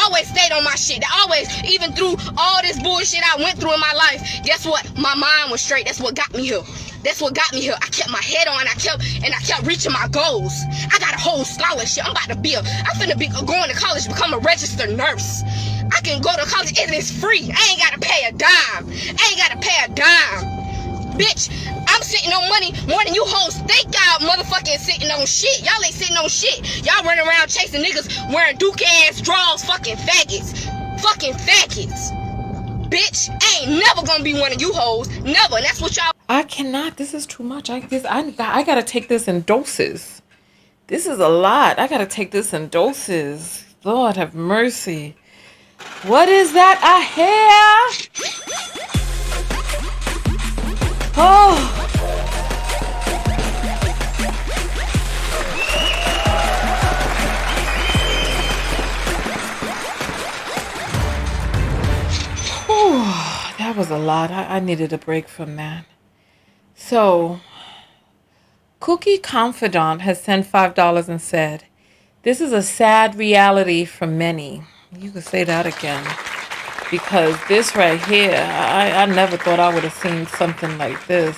always stayed on my shit. That always, even through all this bullshit I went through in my life, guess what? My mind was straight. That's what got me here. That's what got me here. I kept my head on. I kept reaching my goals. I got a whole scholarship. I'm finna be going to college, become a registered nurse. I can go to college and it's free. I ain't gotta pay a dime. Bitch, I'm sitting on money more than you hoes think y'all motherfucking sitting on shit. Y'all ain't sitting on shit. Y'all running around chasing niggas wearing Duke ass draws, fucking faggots. Bitch, I ain't never gonna be one of you hoes. Never. And that's what y'all. I cannot. This is too much. I gotta take this in doses. This is a lot. I gotta take this in doses. Lord have mercy. What is that I hear? Oh. That was a lot. I needed a break from that. So, Cookie Confidant has sent $5 and said, this is a sad reality for many. You could say that again. Because this right here, I never thought I would have seen something like this.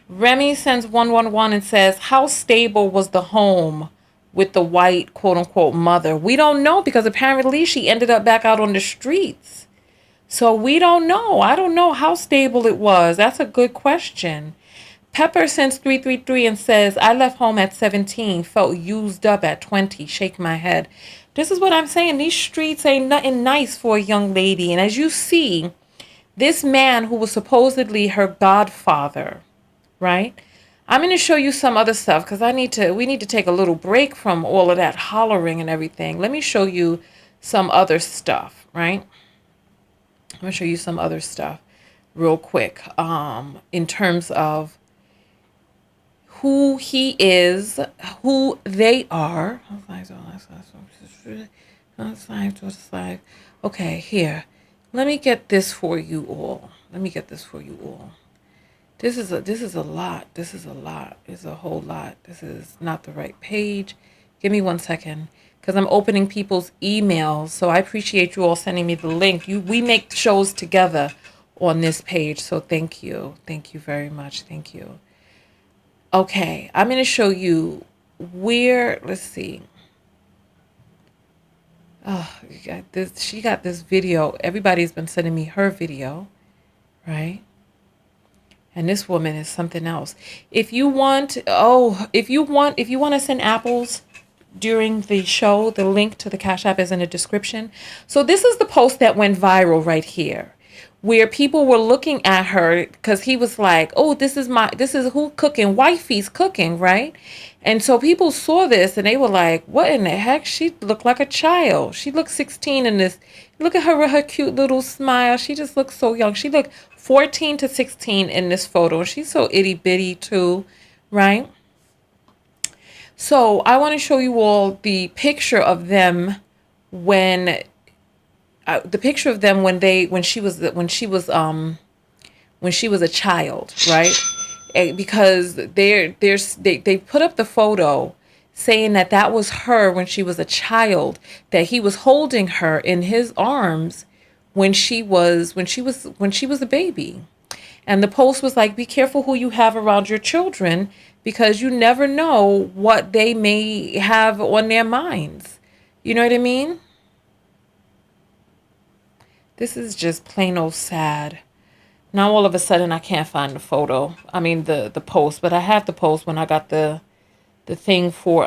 Remy sends 111 and says, how stable was the home with the white quote-unquote mother? We don't know because apparently she ended up back out on the streets. So we don't know. I don't know how stable it was. That's a good question. Pepper sends 333 and says, I left home at 17, felt used up at 20, shake my head. This is what I'm saying. These streets ain't nothing nice for a young lady. And as you see, this man who was supposedly her godfather, right? I'm going to show you some other stuff because we need to take a little break from all of that hollering and everything. Let me show you some other stuff, right? I'm going to show you some other stuff real quick in terms of who he is, who they are. Okay, here. Let me get this for you all. This is a lot. It's a whole lot. This is not the right page. Give me 1 second. because I'm opening people's emails. So I appreciate you all sending me the link. We make shows together on this page. So thank you. Thank you very much. Thank you. Okay, I'm going to show you where, let's see. Oh, she got this video. Everybody's been sending me her video, right? And this woman is something else. If you want to send apples during the show, the link to the Cash App is in the description. So this is the post that went viral right here, where people were looking at her because he was like, oh, this is who cooking? Wifey's cooking, right? And so people saw this and they were like, what in the heck? She looked like a child. She looked 16 in this. Look at her with her cute little smile. She just looks so young. She looked 14 to 16 in this photo. She's so itty bitty too, right? So I want to show you all the picture of them when she was a child, right? Because they put up the photo saying that was her when she was a child, that he was holding her in his arms when she was a baby. And the post was like, be careful who you have around your children, because you never know what they may have on their minds. You know what I mean? This is just plain old sad. Now all of a sudden I can't find the photo. I mean the post, but I have the post when I got the thing for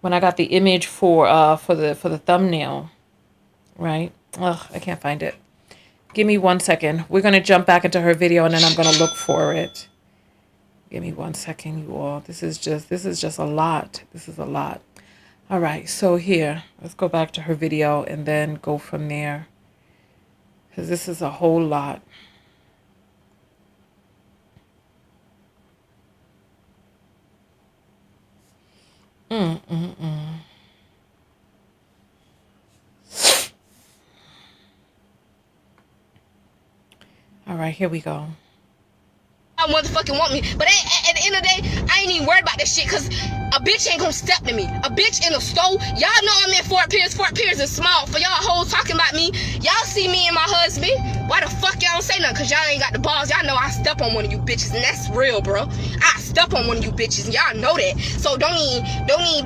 when I got the image for the thumbnail, right? Ugh, I can't find it. Give me 1 second. We're gonna jump back into her video and then I'm gonna look for it. Give me 1 second, you all. This is just a lot. This is a lot. All right, so here, let's go back to her video and then go from there, because this is a whole lot. All right, here we go. I motherfucking want me. But at the end of the day, I ain't even worried about this shit, because a bitch ain't gonna step to me. A bitch in a store. Y'all know I'm in Fort Pierce. Fort Pierce is small. For y'all hoes talking about me, y'all see me and my husband. Why the fuck y'all don't say nothing? Because y'all ain't got the balls. Y'all know I step on one of you bitches, and that's real, bro. I step on one of you bitches, and y'all know that. So don't even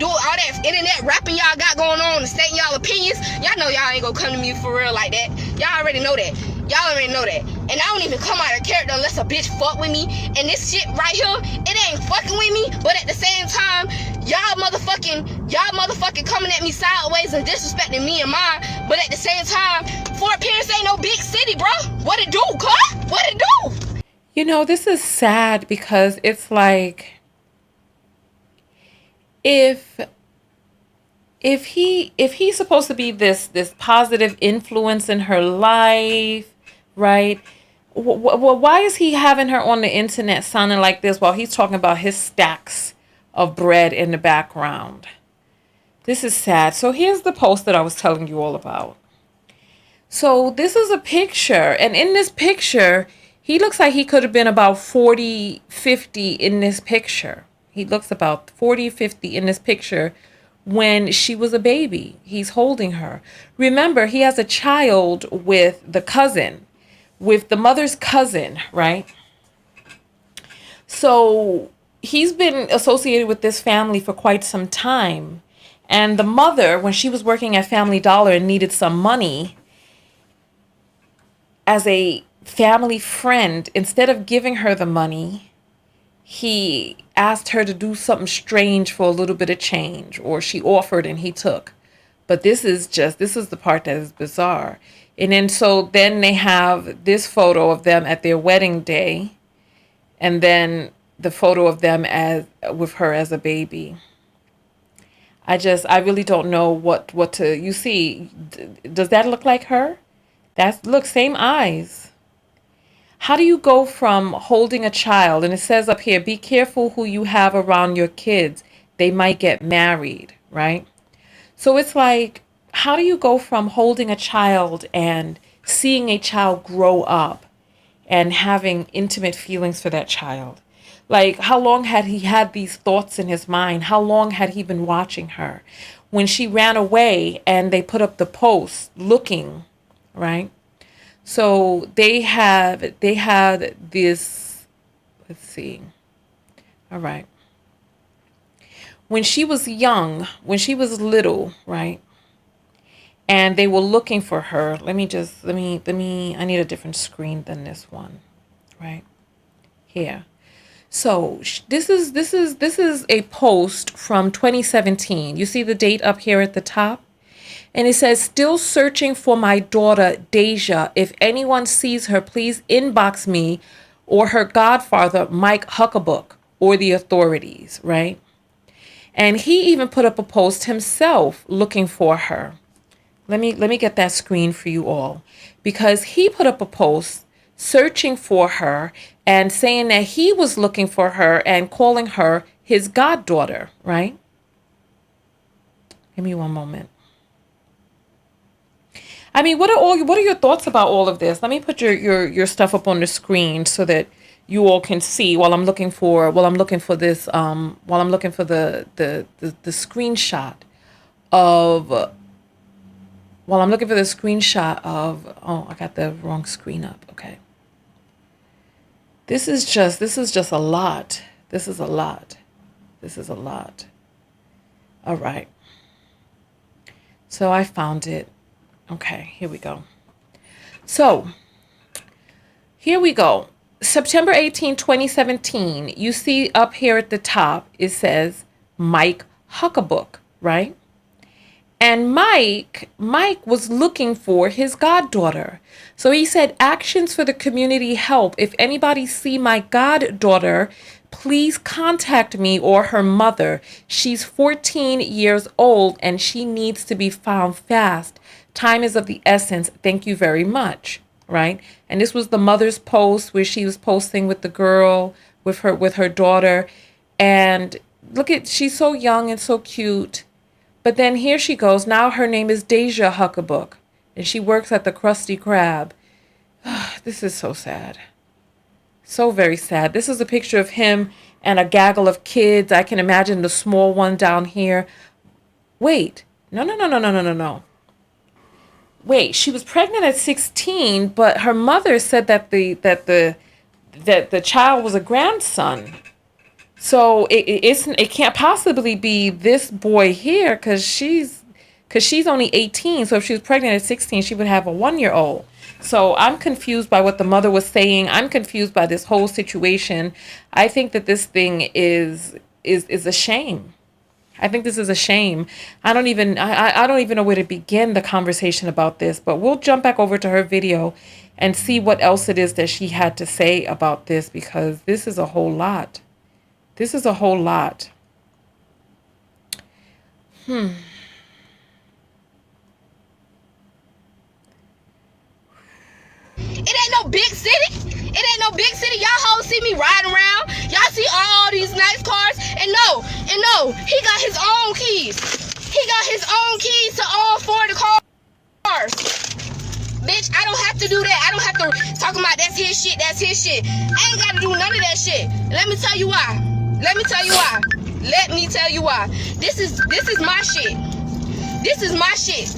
do all that internet rapping y'all got going on and stating y'all opinions. Y'all know y'all ain't gonna come to me for real like that. Y'all already know that. Y'all already know that. And I don't even come out of character unless a bitch fuck with me. And this shit right here, it ain't fucking with me. But at the same time, y'all motherfucking coming at me sideways and disrespecting me and mine. But at the same time, Fort Pierce ain't no big city, bro. What it do, cuz? What it do? You know, this is sad because it's like, if he's supposed to be this positive influence in her life, right? Why is he having her on the internet sounding like this while he's talking about his stacks of bread in the background? This is sad. So here's the post that I was telling you all about. So this is a picture, and in this picture, he looks like he could have been about 40, 50 in this picture. He looks about 40, 50 in this picture when she was a baby. He's holding her. Remember, he has a child with the cousin, with the mother's cousin, right? So he's been associated with this family for quite some time. And the mother, when she was working at Family Dollar and needed some money, as a family friend, instead of giving her the money, he asked her to do something strange for a little bit of change, or she offered and he took. But this is the part that is bizarre. And then they have this photo of them at their wedding day, and then the photo of them with her as a baby. I really don't know what to, you see, does that look like her? Look, same eyes. How do you go from holding a child, and it says up here, be careful who you have around your kids. They might get married, right? So it's like, how do you go from holding a child and seeing a child grow up and having intimate feelings for that child? Like, how long had he had these thoughts in his mind? How long had he been watching her? When she ran away and they put up the post looking, right? So they had this, let's see. All right. When she was young, when she was little, right? And they were looking for her. Let me, I need a different screen than this one, right? Here. So this is a post from 2017. You see the date up here at the top? And it says, still searching for my daughter, Deja. If anyone sees her, please inbox me or her godfather, Mike Huckabook, or the authorities, right? And he even put up a post himself looking for her. Let me get that screen for you all, because he put up a post searching for her and saying that he was looking for her and calling her his goddaughter, right? Give me one moment. I mean, what are your thoughts about all of this? Let me put your stuff up on the screen so that you all can see while I'm looking for the screenshot of oh, I got the wrong screen up. Okay. This is just a lot. This is a lot. All right. So I found it. Okay, here we go. So, here we go. September 18, 2017. You see up here at the top, it says Mike Huckabook, right? And Mike was looking for his goddaughter. So he said, actions for the community help. If anybody see my goddaughter, please contact me or her mother. She's 14 years old and she needs to be found fast. Time is of the essence. Thank you very much. Right? And this was the mother's post where she was posting with the girl, with her daughter. And look at, she's so young and so cute. But then here she goes. Now her name is Deja Huckabook, and she works at the Krusty Krab. This is so sad. So very sad. This is a picture of him and a gaggle of kids. I can imagine the small one down here. Wait. No. Wait, she was pregnant at 16, but her mother said that the child was a grandson. So it can't possibly be this boy here because she's only 18. So if she was pregnant at 16, she would have a 1-year-old. So I'm confused by what the mother was saying. I'm confused by this whole situation. I think that this thing is a shame. I think this is a shame. I don't even know where to begin the conversation about this, but we'll jump back over to her video and see what else it is that she had to say about this, because this is a whole lot. This is a whole lot. It ain't no big city. Y'all hoes see me riding around. Y'all see all these nice cars. And no, he got his own keys. He got his own keys to all 4 of the cars. Bitch, I don't have to do that. I don't have to talk about that's his shit. I ain't got to do none of that shit. Let me tell you why. This is my shit.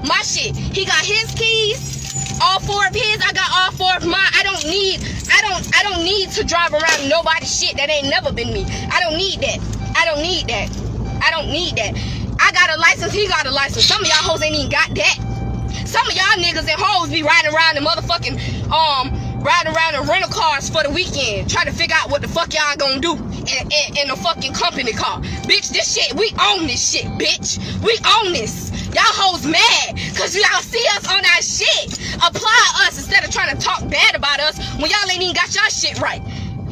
My shit. He got his keys, all 4 of his. I got all 4 of mine. I don't need to drive around nobody's shit that ain't never been me. I don't need that. I got a license. He got a license. Some of y'all hoes ain't even got that. Some of y'all niggas and hoes be riding around the motherfucking riding around in rental cars for the weekend, trying to figure out what the fuck y'all gonna do in a fucking company car. Bitch, this shit, we own this shit, bitch. We own this. Y'all hoes mad because y'all see us on our shit. Applaud us instead of trying to talk bad about us when y'all ain't even got y'all shit right.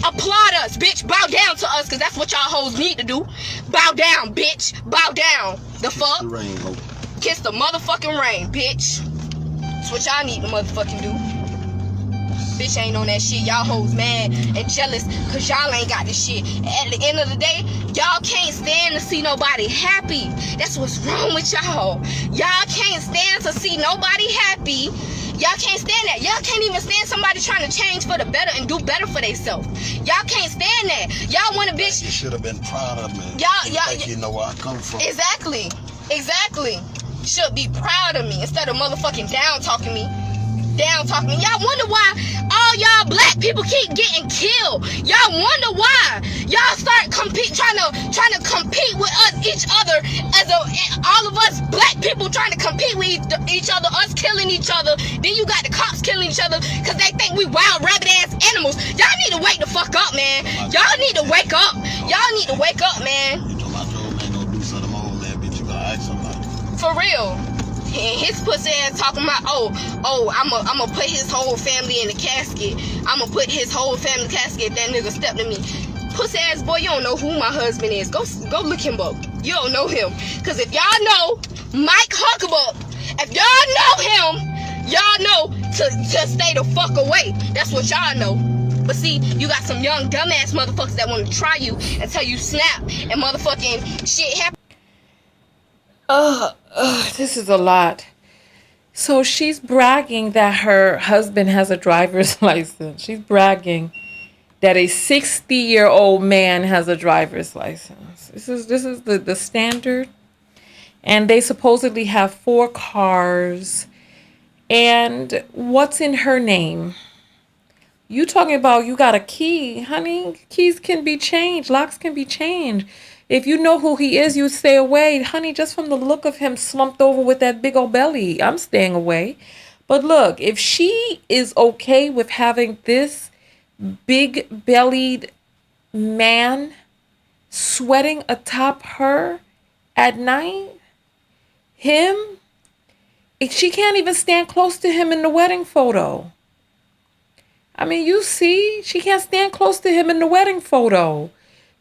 Applaud us, bitch. Bow down to us, because that's what y'all hoes need to do. Bow down, bitch. Bow down. The fuck? Kiss the motherfucking rain, bitch. That's what y'all need to motherfucking do. Bitch ain't on that shit. Y'all hoes mad and jealous because y'all ain't got this shit. At the end of the day, y'all can't stand to see nobody happy. That's what's wrong with y'all. Y'all can't stand to see nobody happy. Y'all can't stand that. Y'all can't even stand somebody trying to change for the better and do better for themselves. Y'all can't stand that. Y'all want a bitch. You should have been proud of me. You know where I come from. Exactly. Should be proud of me instead of motherfucking down talking me. Y'all wonder why all y'all black people keep getting killed. Y'all wonder why y'all start trying to compete with each other all of us black people trying to compete with each other, us killing each other. Then you got the cops killing each other because they think we wild rabbit ass animals. Y'all need to wake the fuck up, man. Y'all need to wake up. Man. You know my old man gonna do something old man, bitch. You gotta ask somebody. For real. And his pussy ass talking about, I'ma put his whole family in the casket. I'ma put his whole family in the casket if that nigga stepped to me. Pussy ass boy, you don't know who my husband is. Go look him up. You don't know him. Cause if y'all know Mike Huckabee, if y'all know him, y'all know to stay the fuck away. That's what y'all know. But see, you got some young dumbass motherfuckers that want to try you until you snap and motherfucking shit happen. This is a lot. So she's bragging that her husband has a driver's license. She's bragging that a 60-year-old man has a driver's license. This is the standard. And they supposedly have 4 cars. And what's in her name? You talking about you got a key, honey. Keys can be changed. Locks can be changed. If you know who he is, you stay away. Honey, just from the look of him slumped over with that big old belly, I'm staying away. But look, if she is okay with having this big bellied man sweating atop her at night, she can't even stand close to him in the wedding photo. I mean, you see, she can't stand close to him in the wedding photo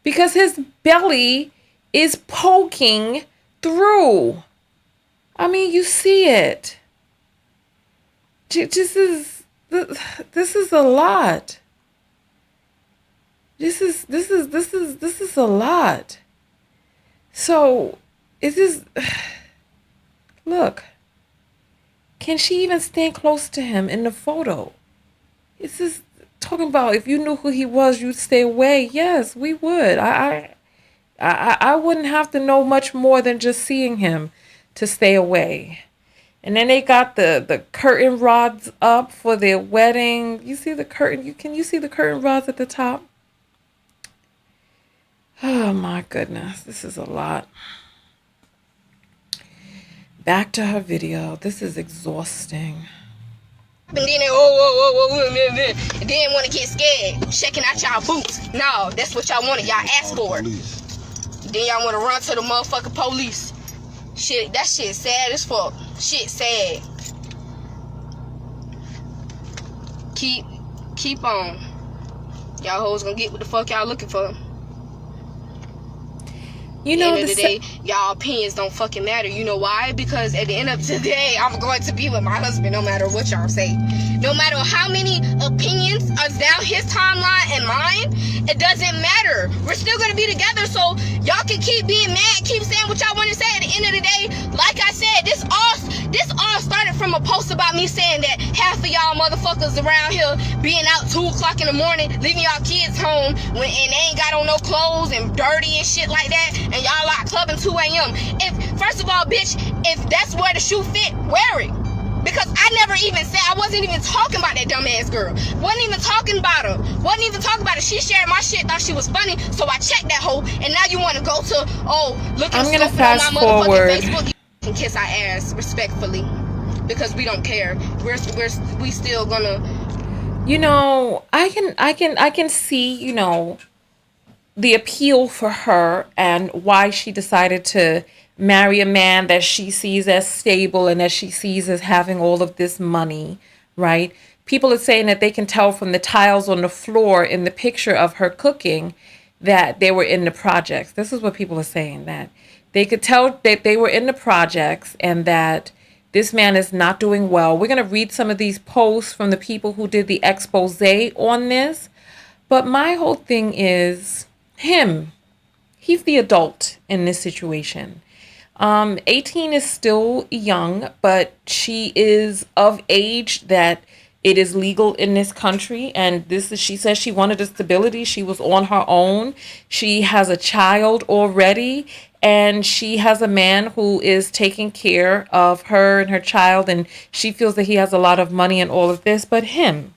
because his belly is poking through. I mean, you see it. This is a lot. This is a lot. So, look, can she even stand close to him in the photo? This is talking about if you knew who he was, you'd stay away. Yes, we would. I wouldn't have to know much more than just seeing him to stay away. And then they got the curtain rods up for their wedding. You see the curtain? Can you see the curtain rods at the top? Oh my goodness, this is a lot. Back to her video. This is exhausting. And then and then want to get scared, checking out y'all boots. No, that's what y'all wanted. Y'all asked for it. Then y'all want to run to the motherfucking police. Shit, that shit sad as fuck. Shit sad. Keep on. Y'all hoes gonna get what the fuck y'all looking for. You know, at the end of the day, y'all opinions don't fucking matter. You know why? Because at the end of the day, I'm going to be with my husband no matter what y'all say. No matter how many opinions are down his timeline and mine, it doesn't matter. We're still going to be together, so y'all can keep being mad, keep saying what y'all want to say. At the end of the day, like I said, this all started from a post about me saying that half of y'all motherfuckers around here being out 2 o'clock in the morning, leaving y'all kids home and they ain't got on no clothes and dirty and shit like that, and y'all like clubbing 2 a.m. First of all, bitch, if that's where the shoe fit, wear it. Because I never even said, I wasn't even talking about that dumbass girl. Wasn't even talking about her. Wasn't even talking about her. She shared my shit, thought she was funny, so I checked that hoe, and now you want to go to, look at I'm gonna fast on my motherfucking forward. Facebook. You can kiss our ass, respectfully. Because we don't care. We still gonna... You know, I can see, you know, the appeal for her and why she decided to marry a man that she sees as stable and that she sees as having all of this money, right? People are saying that they can tell from the tiles on the floor in the picture of her cooking that they were in the projects. This is what people are saying, that they could tell that they were in the projects and that this man is not doing well. We're going to read some of these posts from the people who did the expose on this. But my whole thing is he's the adult in this situation. 18 is still young, but she is of age that it is legal in this country. And she says she wanted a stability. She was on her own. She has a child already, and she has a man who is taking care of her and her child. And she feels that he has a lot of money and all of this. But him,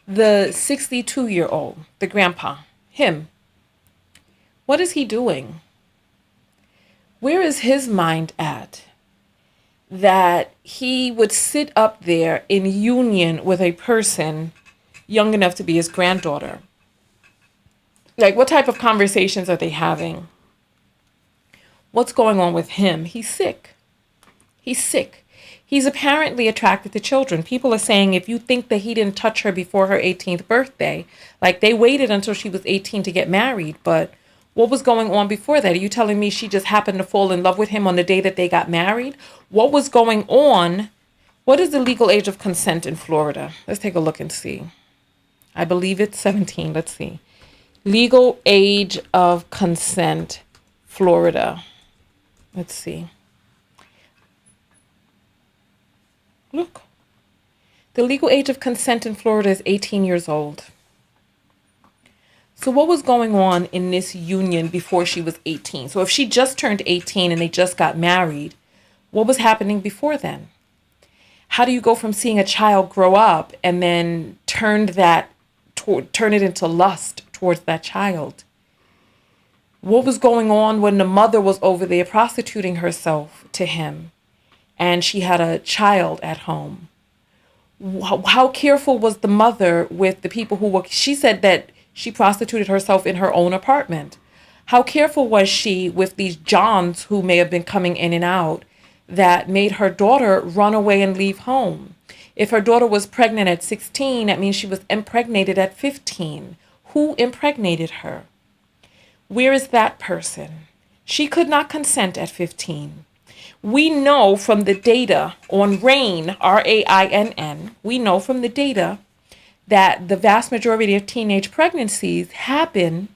the 62-year-old, the grandpa, him, what is he doing? Where is his mind at that he would sit up there in union with a person young enough to be his granddaughter? Like, what type of conversations are they having? What's going on with him? He's sick. He's sick. He's apparently attracted to children. People are saying if you think that he didn't touch her before her 18th birthday, like they waited until she was 18 to get married, but what was going on before that? Are you telling me she just happened to fall in love with him on the day that they got married? What was going on? What is the legal age of consent in Florida? Let's take a look and see. I believe it's 17. Let's see. Legal age of consent, Florida. Let's see. Look. The legal age of consent in Florida is 18 years old. So what was going on in this union before she was 18? So if she just turned 18 and they just got married, what was happening before then? How do you go from seeing a child grow up and then turn it into lust towards that child? What was going on when the mother was over there prostituting herself to him and she had a child at home? How careful was the mother with the people who were, she said that she prostituted herself in her own apartment. How careful was she with these Johns who may have been coming in and out that made her daughter run away and leave home? If her daughter was pregnant at 16, that means she was impregnated at 15. Who impregnated her? Where is that person? She could not consent at 15. We know from the data on RAINN, RAINN, we know from the data that the vast majority of teenage pregnancies happen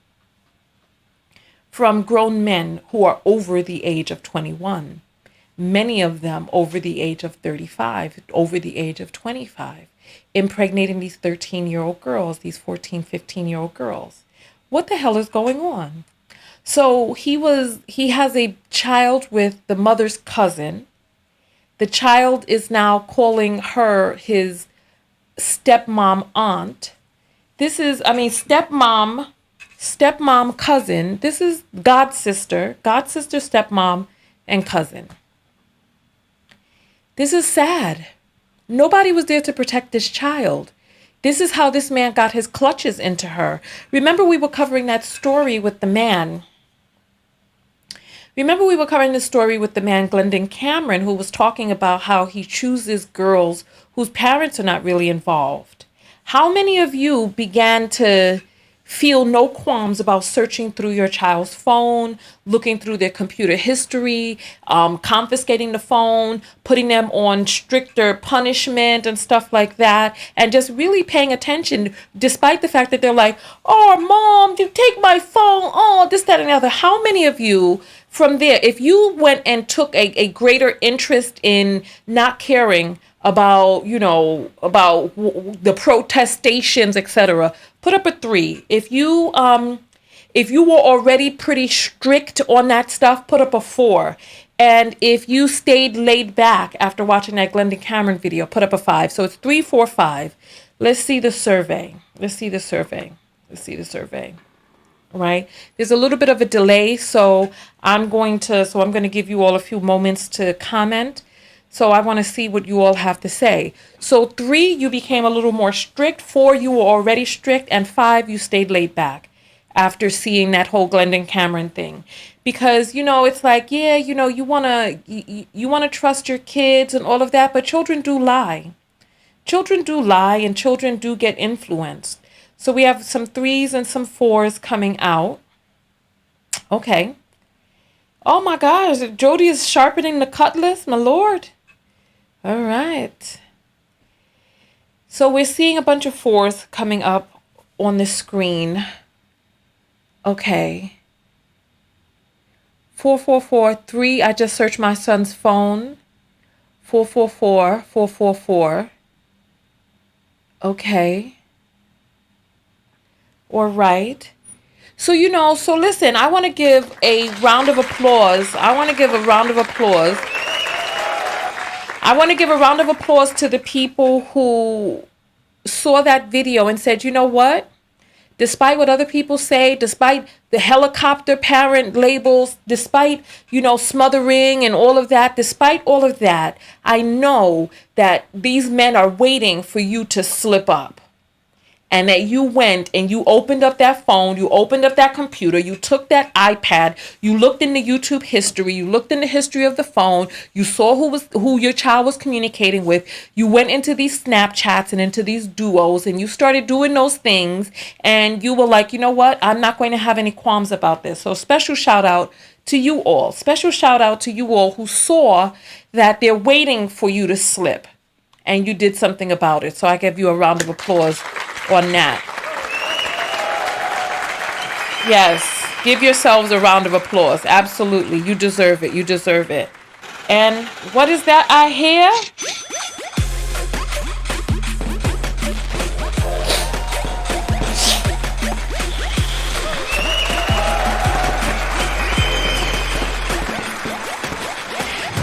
from grown men who are over the age of 21. Many of them over the age of 35, over the age of 25, impregnating these 13-year-old girls, these 14, 15-year-old girls. What the hell is going on? So he has a child with the mother's cousin. The child is now calling her his stepmom aunt. This is, stepmom cousin. This is god sister, stepmom, and cousin. This is sad. Nobody was there to protect this child. This is how this man got his clutches into her. Remember we were covering that story with the man. Glendon Cameron, who was talking about how he chooses girls whose parents are not really involved. How many of you began to feel no qualms about searching through your child's phone, looking through their computer history, confiscating the phone, putting them on stricter punishment and stuff like that, and just really paying attention despite the fact that they're like, oh, mom, you take my phone, oh, this, that, and the other. How many of you from there, if you went and took a greater interest in not caring about, about the protestations, etc., put up a 3. If you were already pretty strict on that stuff, put up a 4. And if you stayed laid back after watching that Glendon Cameron video, put up a 5. So it's 3, 4, 5. Let's see the survey. Right? There's a little bit of a delay, so I'm going to give you all a few moments to comment. So I want to see what you all have to say. So 3, you became a little more strict. 4, you were already strict. And 5, you stayed laid back after seeing that whole Glendon Cameron thing. Because, it's like, yeah, you want to trust your kids and all of that, but children do lie. Children do lie and children do get influenced. So we have some 3s and some 4s coming out. Okay. Oh my gosh, Jody is sharpening the cutlass, my lord. All right. So we're seeing a bunch of 4s coming up on the screen. Okay. 4443. I just searched my son's phone. 444. Okay. All right. So, so listen, I want to give a round of applause. I want to give a round of applause. I want to give a round of applause to the people who saw that video and said, you know what? Despite what other people say, despite the helicopter parent labels, despite, smothering and all of that, despite all of that, I know that these men are waiting for you to slip up. And that you went and you opened up that phone, you opened up that computer, you took that iPad, you looked in the YouTube history, you looked in the history of the phone, you saw who your child was communicating with, you went into these Snapchats and into these duos and you started doing those things and you were like, you know what, I'm not going to have any qualms about this. So special shout out to you all. Special shout out to you all who saw that they're waiting for you to slip and you did something about it. So I give you a round of applause on that. Yes, give yourselves a round of applause. Absolutely, you deserve it. You deserve it. And what is that I hear?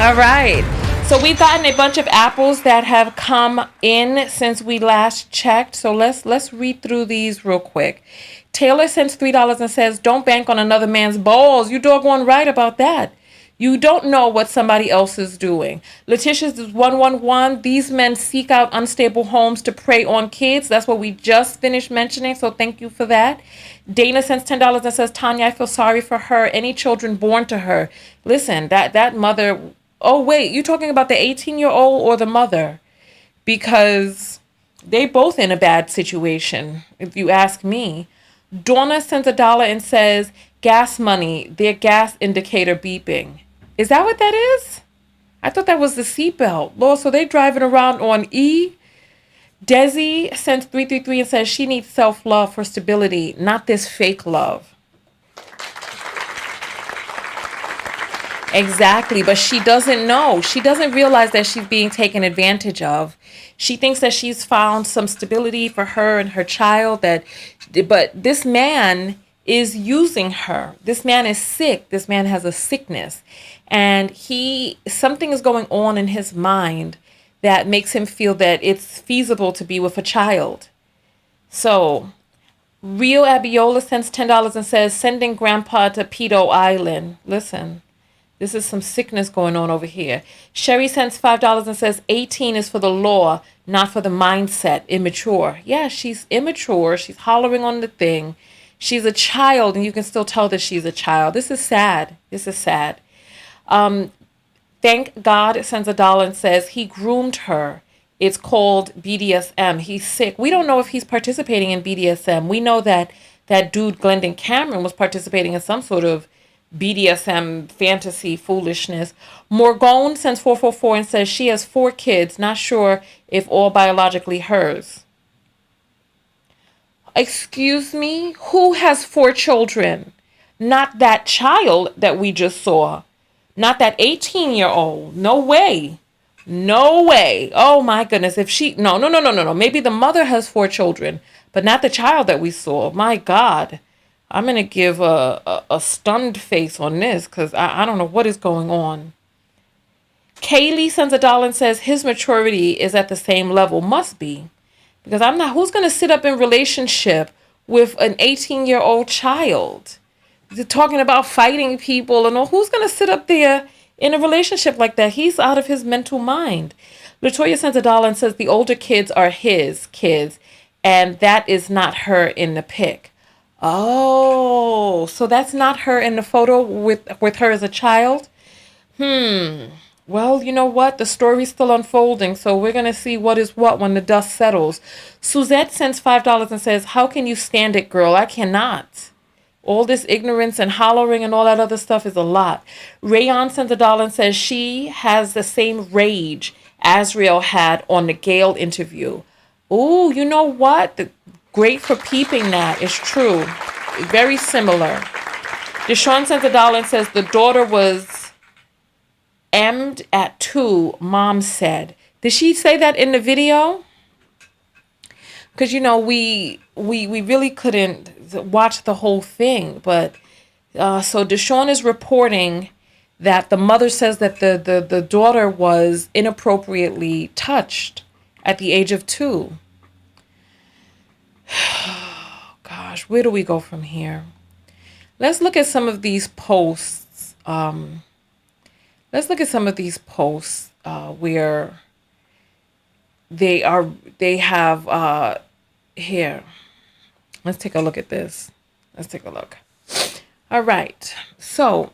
All right. So we've gotten a bunch of apples that have come in since we last checked. So let's read through these real quick. Taylor sends $3 and says, don't bank on another man's balls. You doggone right about that. You don't know what somebody else is doing. Letitia's is 111. These men seek out unstable homes to prey on kids. That's what we just finished mentioning. So thank you for that. Dana sends $10 and says, Tanya, I feel sorry for her. Any children born to her. Listen, that mother... Oh, wait, you're talking about the 18-year-old or the mother? Because they both in a bad situation, if you ask me. Donna sends $1 and says, gas money, their gas indicator beeping. Is that what that is? I thought that was the seatbelt. Lord, so they driving around on E? Desi sends 333 and says she needs self-love for stability, not this fake love. Exactly, but she doesn't know. She doesn't realize that she's being taken advantage of. She thinks that she's found some stability for her and her child, but this man is using her. This man is sick. This man has a sickness, and something is going on in his mind that makes him feel that it's feasible to be with a child. So, Rio Abiola sends $10 and says, sending grandpa to Pedo Island. Listen. This is some sickness going on over here. Sherry sends $5 and says 18 is for the law, not for the mindset. Immature. Yeah, she's immature. She's hollering on the thing. She's a child, and you can still tell that she's a child. This is sad. This is sad. Thank God sends $1 and says he groomed her. It's called BDSM. He's sick. We don't know if he's participating in BDSM. We know that dude, Glendon Cameron, was participating in some sort of BDSM fantasy foolishness. Morgone sends 444 and says she has 4 kids, not sure if all biologically hers. Excuse me? Who has 4 children? Not that child that we just saw. Not that 18-year-old. No way. No way. Oh my goodness. If she... No. Maybe the mother has 4 children, but not the child that we saw. My God. I'm going to give a stunned face on this because I don't know what is going on. Kaylee sends $1 and says his maturity is at the same level. Must be. Because I'm not... Who's going to sit up in relationship with an 18-year-old child? They're talking about fighting people and all. Who's going to sit up there in a relationship like that? He's out of his mental mind. Latoya sends $1 and says the older kids are his kids. And that is not her in the pic. Oh, so that's not her in the photo with her as a child? Well, you know what? The story's still unfolding, so we're going to see what is what when the dust settles. Suzette sends $5 and says, how can you stand it, girl? I cannot. All this ignorance and hollering and all that other stuff is a lot. Rayon sends $1 and says she has the same rage Azriel had on the Gail interview. Ooh, you know what? Great for peeping that. It's true. Very similar. Deshaun sent $1 and says the daughter was emmed at 2, mom said. Did she say that in the video? Because, you know, we really couldn't watch the whole thing. But so Deshaun is reporting that the mother says that the daughter was inappropriately touched at the age of 2. Gosh, where do we go from here? Let's look at some of these posts. Let's look at some of these posts where they have here. Let's take a look at this. Let's take a look. All right. So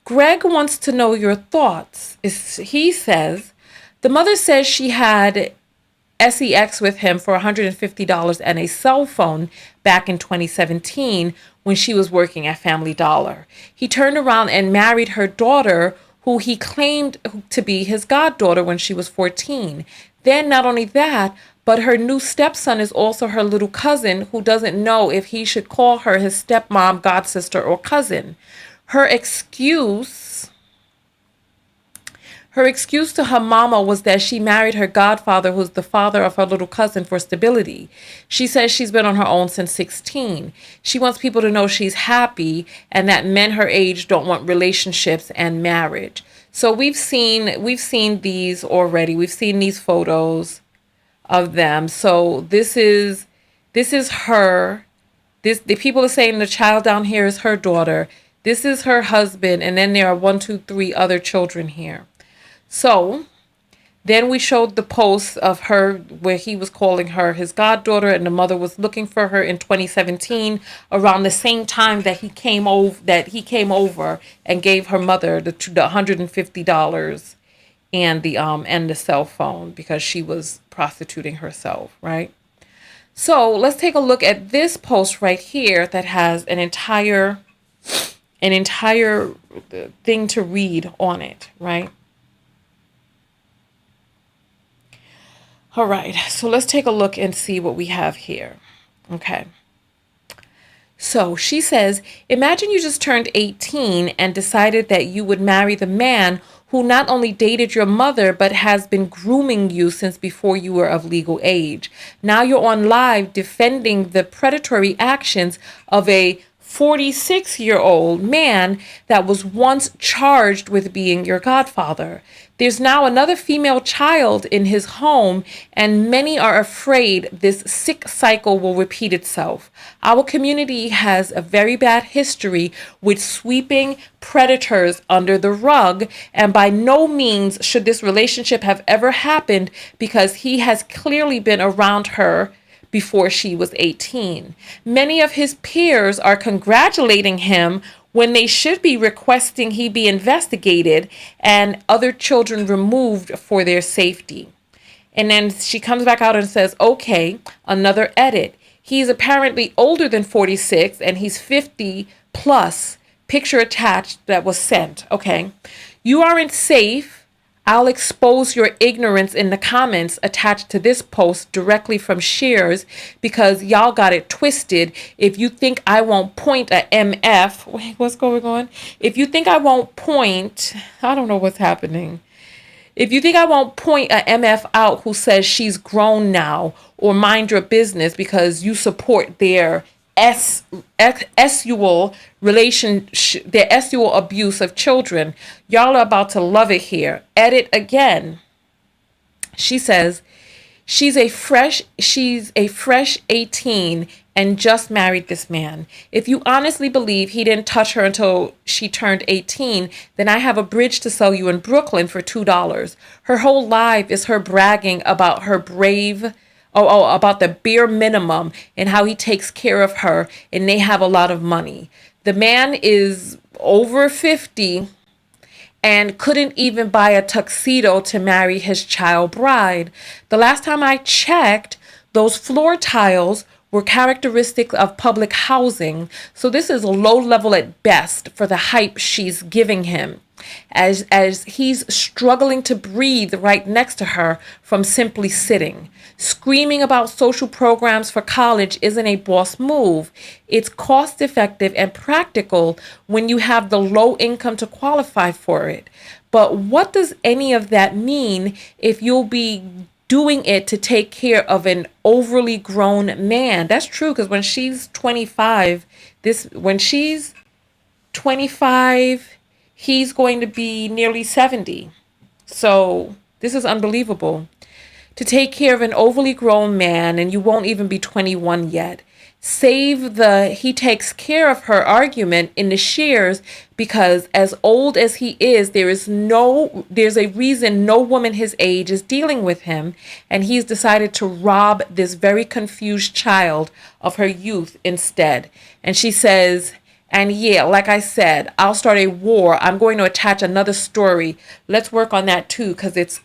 Greg wants to know your thoughts. He says the mother says she had sex with him for $150 and a cell phone back in 2017 when she was working at Family Dollar. He turned around and married her daughter, who he claimed to be his goddaughter when she was 14. Then not only that, but her new stepson is also her little cousin, who doesn't know if he should call her his stepmom, godsister, or cousin. Her excuse to her mama was that she married her godfather, who's the father of her little cousin, for stability. She says she's been on her own since 16. She wants people to know she's happy and that men her age don't want relationships and marriage. So we've seen these already. We've seen these photos of them. So this is her. The people are saying the child down here is her daughter. This is her husband, and then there are 1, 2, 3 other children here. So then we showed the post of her where he was calling her his goddaughter, and the mother was looking for her in 2017, around the same time that he came over and gave her mother the $150 and the cell phone because she was prostituting herself, right? So let's take a look at this post right here that has an entire thing to read on it, right? All right, so let's take a look and see what we have here. Okay. So she says, imagine you just turned 18 and decided that you would marry the man who not only dated your mother, but has been grooming you since before you were of legal age. Now you're on live defending the predatory actions of a 46-year-old man that was once charged with being your godfather. There's now another female child in his home, and many are afraid this sick cycle will repeat itself. Our community has a very bad history with sweeping predators under the rug, and by no means should this relationship have ever happened because he has clearly been around her before she was 18. Many of his peers are congratulating him when they should be requesting he be investigated and other children removed for their safety. And then she comes back out and says, okay, another edit. He's apparently older than 46 and he's 50 plus. Picture attached that was sent. Okay. You aren't safe. I'll expose your ignorance in the comments attached to this post directly from Shears because y'all got it twisted. If you think I won't point a MF, wait, what's going on? If you think I won't point, I don't know what's happening. If you think I won't point a MF out who says she's grown now or mind your business because you support their sexual relationship, their sexual abuse of children. Y'all are about to love it here. Edit again. She says she's a fresh 18 and just married this man. If you honestly believe he didn't touch her until she turned 18, then I have a bridge to sell you in Brooklyn for $2. Her whole life is her bragging about her about the bare minimum and how he takes care of her and they have a lot of money. The man is over 50 and couldn't even buy a tuxedo to marry his child bride. The last time I checked, those floor tiles were characteristic of public housing. So this is low level at best for the hype she's giving him, as he's struggling to breathe right next to her from simply sitting. Screaming about social programs for college isn't a boss move. It's cost effective and practical when you have the low income to qualify for it. But what does any of that mean if you'll be doing it to take care of an overly grown man? That's true, because when she's 25, when she's 25, he's going to be nearly 70. So this is unbelievable. To take care of an overly grown man, and you won't even be 21 yet. Save the he takes care of her argument in the shares, because as old as he is, there's a reason no woman his age is dealing with him, and he's decided to rob this very confused child of her youth instead. And she says, and yeah, like I said, I'll start a war. I'm going to attach another story. Let's work on that too, because it's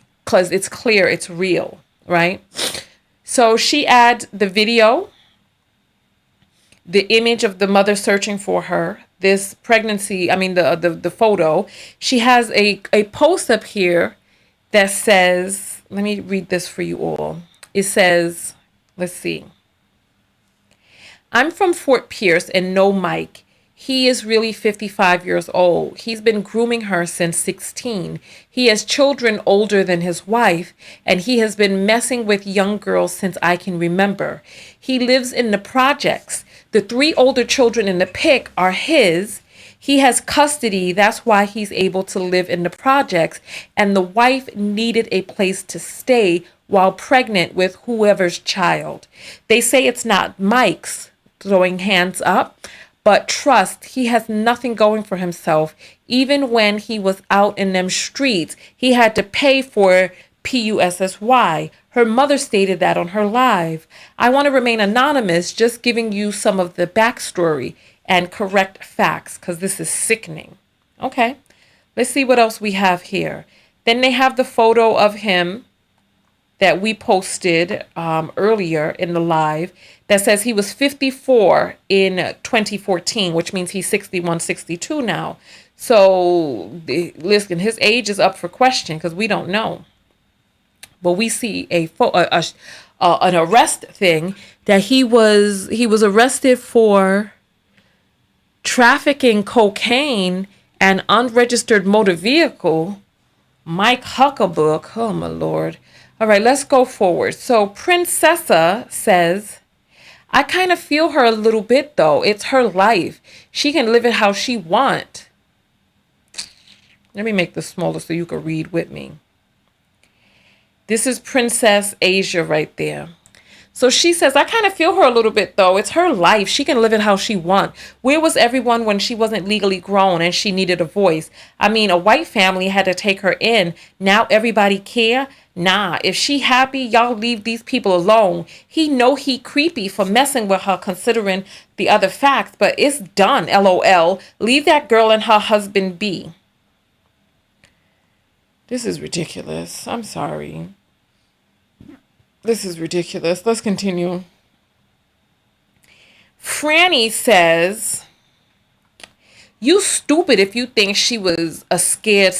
clear, it's real, right? So she adds the video, the image of the mother searching for her, this pregnancy, the photo. She has a post up here that says, let me read this for you all. It says, let's see. I'm from Fort Pierce and know Mike. He is really 55 years old. He's been grooming her since 16. He has children older than his wife, and he has been messing with young girls since I can remember. He lives in the projects. The 3 older children in the pic are his. He has custody. That's why he's able to live in the projects. And the wife needed a place to stay while pregnant with whoever's child. They say it's not Mike's, throwing hands up. But trust, he has nothing going for himself. Even when he was out in them streets, he had to pay for PUSSY. Her mother stated that on her live. I want to remain anonymous, just giving you some of the backstory and correct facts, because this is sickening. Okay, let's see what else we have here. Then they have the photo of him that we posted earlier in the live that says he was 54 in 2014, which means he's 61, 62 now. So listen, his age is up for question because we don't know. But we see an arrest thing that he was arrested for trafficking cocaine and unregistered motor vehicle. Mike Huckabook, oh my Lord. All right, let's go forward. So Princessa says, I kind of feel her a little bit though. It's her life. She can live it how she want. Let me make this smaller so you can read with me. This is Princess Asia right there. So she says, I kind of feel her a little bit though. It's her life. She can live it how she want. Where was everyone when she wasn't legally grown and she needed a voice? I mean, a white family had to take her in. Now everybody care? Nah, if she happy, y'all leave these people alone. He know he creepy for messing with her considering the other facts, but it's done, LOL. Leave that girl and her husband be. This is ridiculous. I'm sorry. This is ridiculous. Let's continue. Franny says, you stupid if you think she was a scared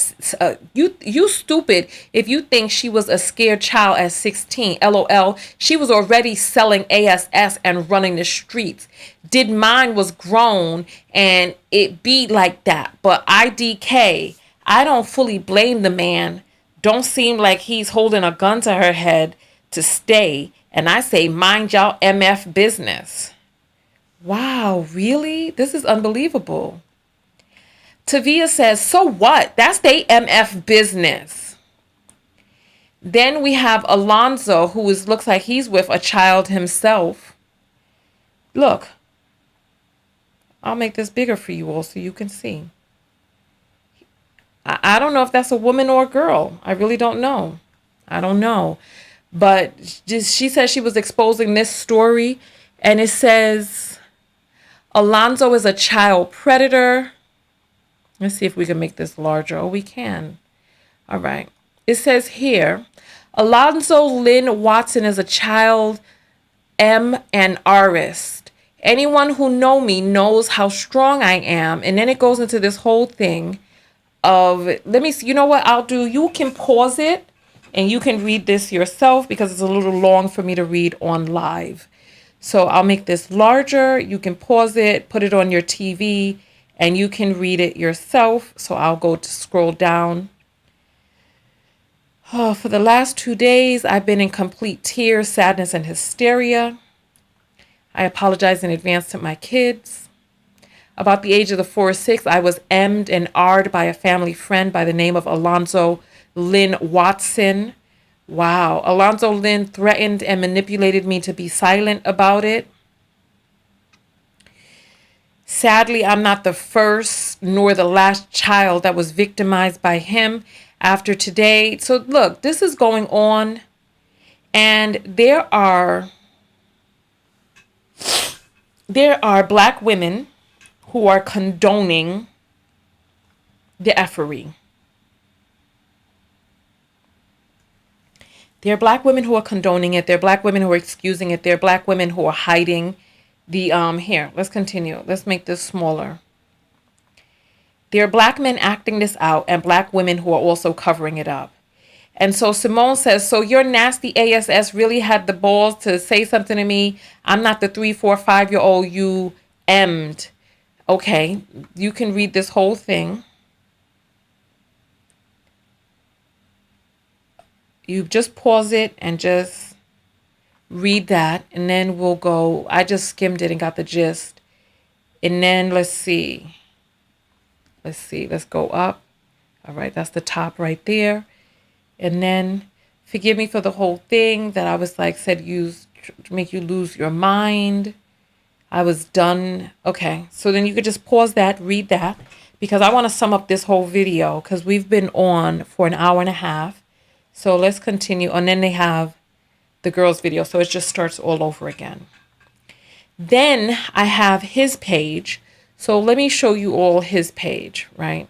you stupid if you think she was a scared child at 16. LOL. She was already selling ASS and running the streets. Did mine was grown and it be like that. But IDK, I don't fully blame the man. Don't seem like he's holding a gun to her head to stay. And I say, mind y'all MF business. Wow, really? This is unbelievable. Tavia says, so what? That's they MF business. Then we have Alonzo, who looks like he's with a child himself. Look. I'll make this bigger for you all so you can see. I don't know if that's a woman or a girl. I really don't know. I don't know. But she says she was exposing this story, and it says Alonzo is a child predator. Let's see if we can make this larger. Oh, we can. All right. It says here, Alonzo Lynn Watson is a child am an artist. Anyone who know me knows how strong I am. And then it goes into this whole thing of, let me see, you know what I'll do? You can pause it and you can read this yourself because it's a little long for me to read on live. So I'll make this larger. You can pause it, put it on your TV, and you can read it yourself. So I'll go to scroll down. Oh, for the last 2 days, I've been in complete tears, sadness, and hysteria. I apologize in advance to my kids. About the age of the 4 or 6, I was M'd and R'd by a family friend by the name of Alonzo Lynn Watson. Wow. Alonzo Lynn threatened and manipulated me to be silent about it. Sadly, I'm not the first nor the last child that was victimized by him after today. So look, this is going on, and there are black women who are condoning the effery. There are black women who are condoning it. There are black women who are excusing it. There are black women who are hiding the here. Let's continue. Let's make this smaller. There are black men acting this out and black women who are also covering it up. And so Simone says, so your nasty ASS really had the balls to say something to me. I'm not the 3, 4, 5-year-old you M'd. Okay, you can read this whole thing. You just pause it and just read that, and then we'll go. I just skimmed it and got the gist. And then let's see. Let's go up. All right, that's the top right there. And then forgive me for the whole thing that I was like said use to make you lose your mind. I was done. Okay, so then you could just pause that, read that, because I want to sum up this whole video because we've been on for an hour and a half. So let's continue. And then they have the girls' video. So it just starts all over again. Then I have his page. So let me show you all his page, right?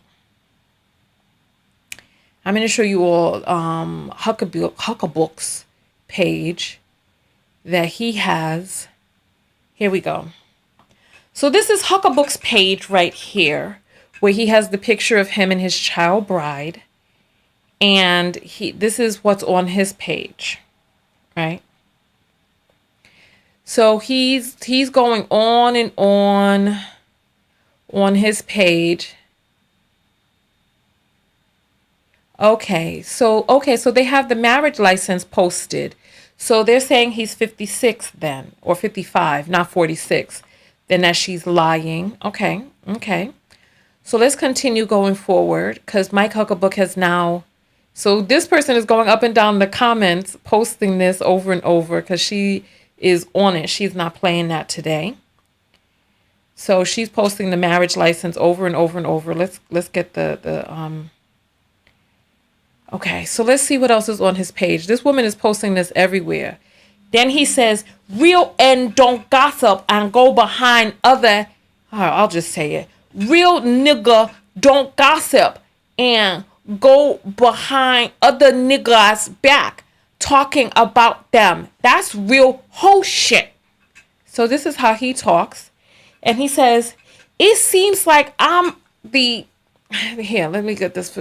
I'm going to show you all Huckabook's page that he has. Here we go. So this is Huckabook's page right here, where he has the picture of him and his child bride. And this is what's on his page, right? So he's going on and on his page. Okay, so they have the marriage license posted. So they're saying he's 56 then, or 55, not 46. Then that she's lying. Okay. So let's continue going forward because Mike Huckabook has now. So this person is going up and down the comments, posting this over and over because she is on it. She's not playing that today. So she's posting the marriage license over and over and over. Let's get the Okay, so let's see what else is on his page. This woman is posting this everywhere. Then he says, real and don't gossip and go behind other, I'll just say it. Real nigga don't gossip and go behind other niggas' back talking about them. That's real hoe shit. So this is how he talks. And he says, it seems like I'm the, here, let me get this.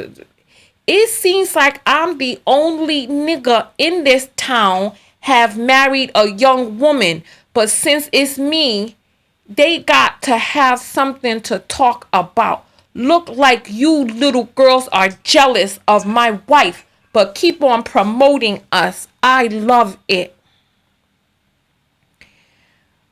It seems like I'm the only nigga in this town have married a young woman. But since it's me, they got to have something to talk about. Look like you little girls are jealous of my wife, but keep on promoting us. I love it.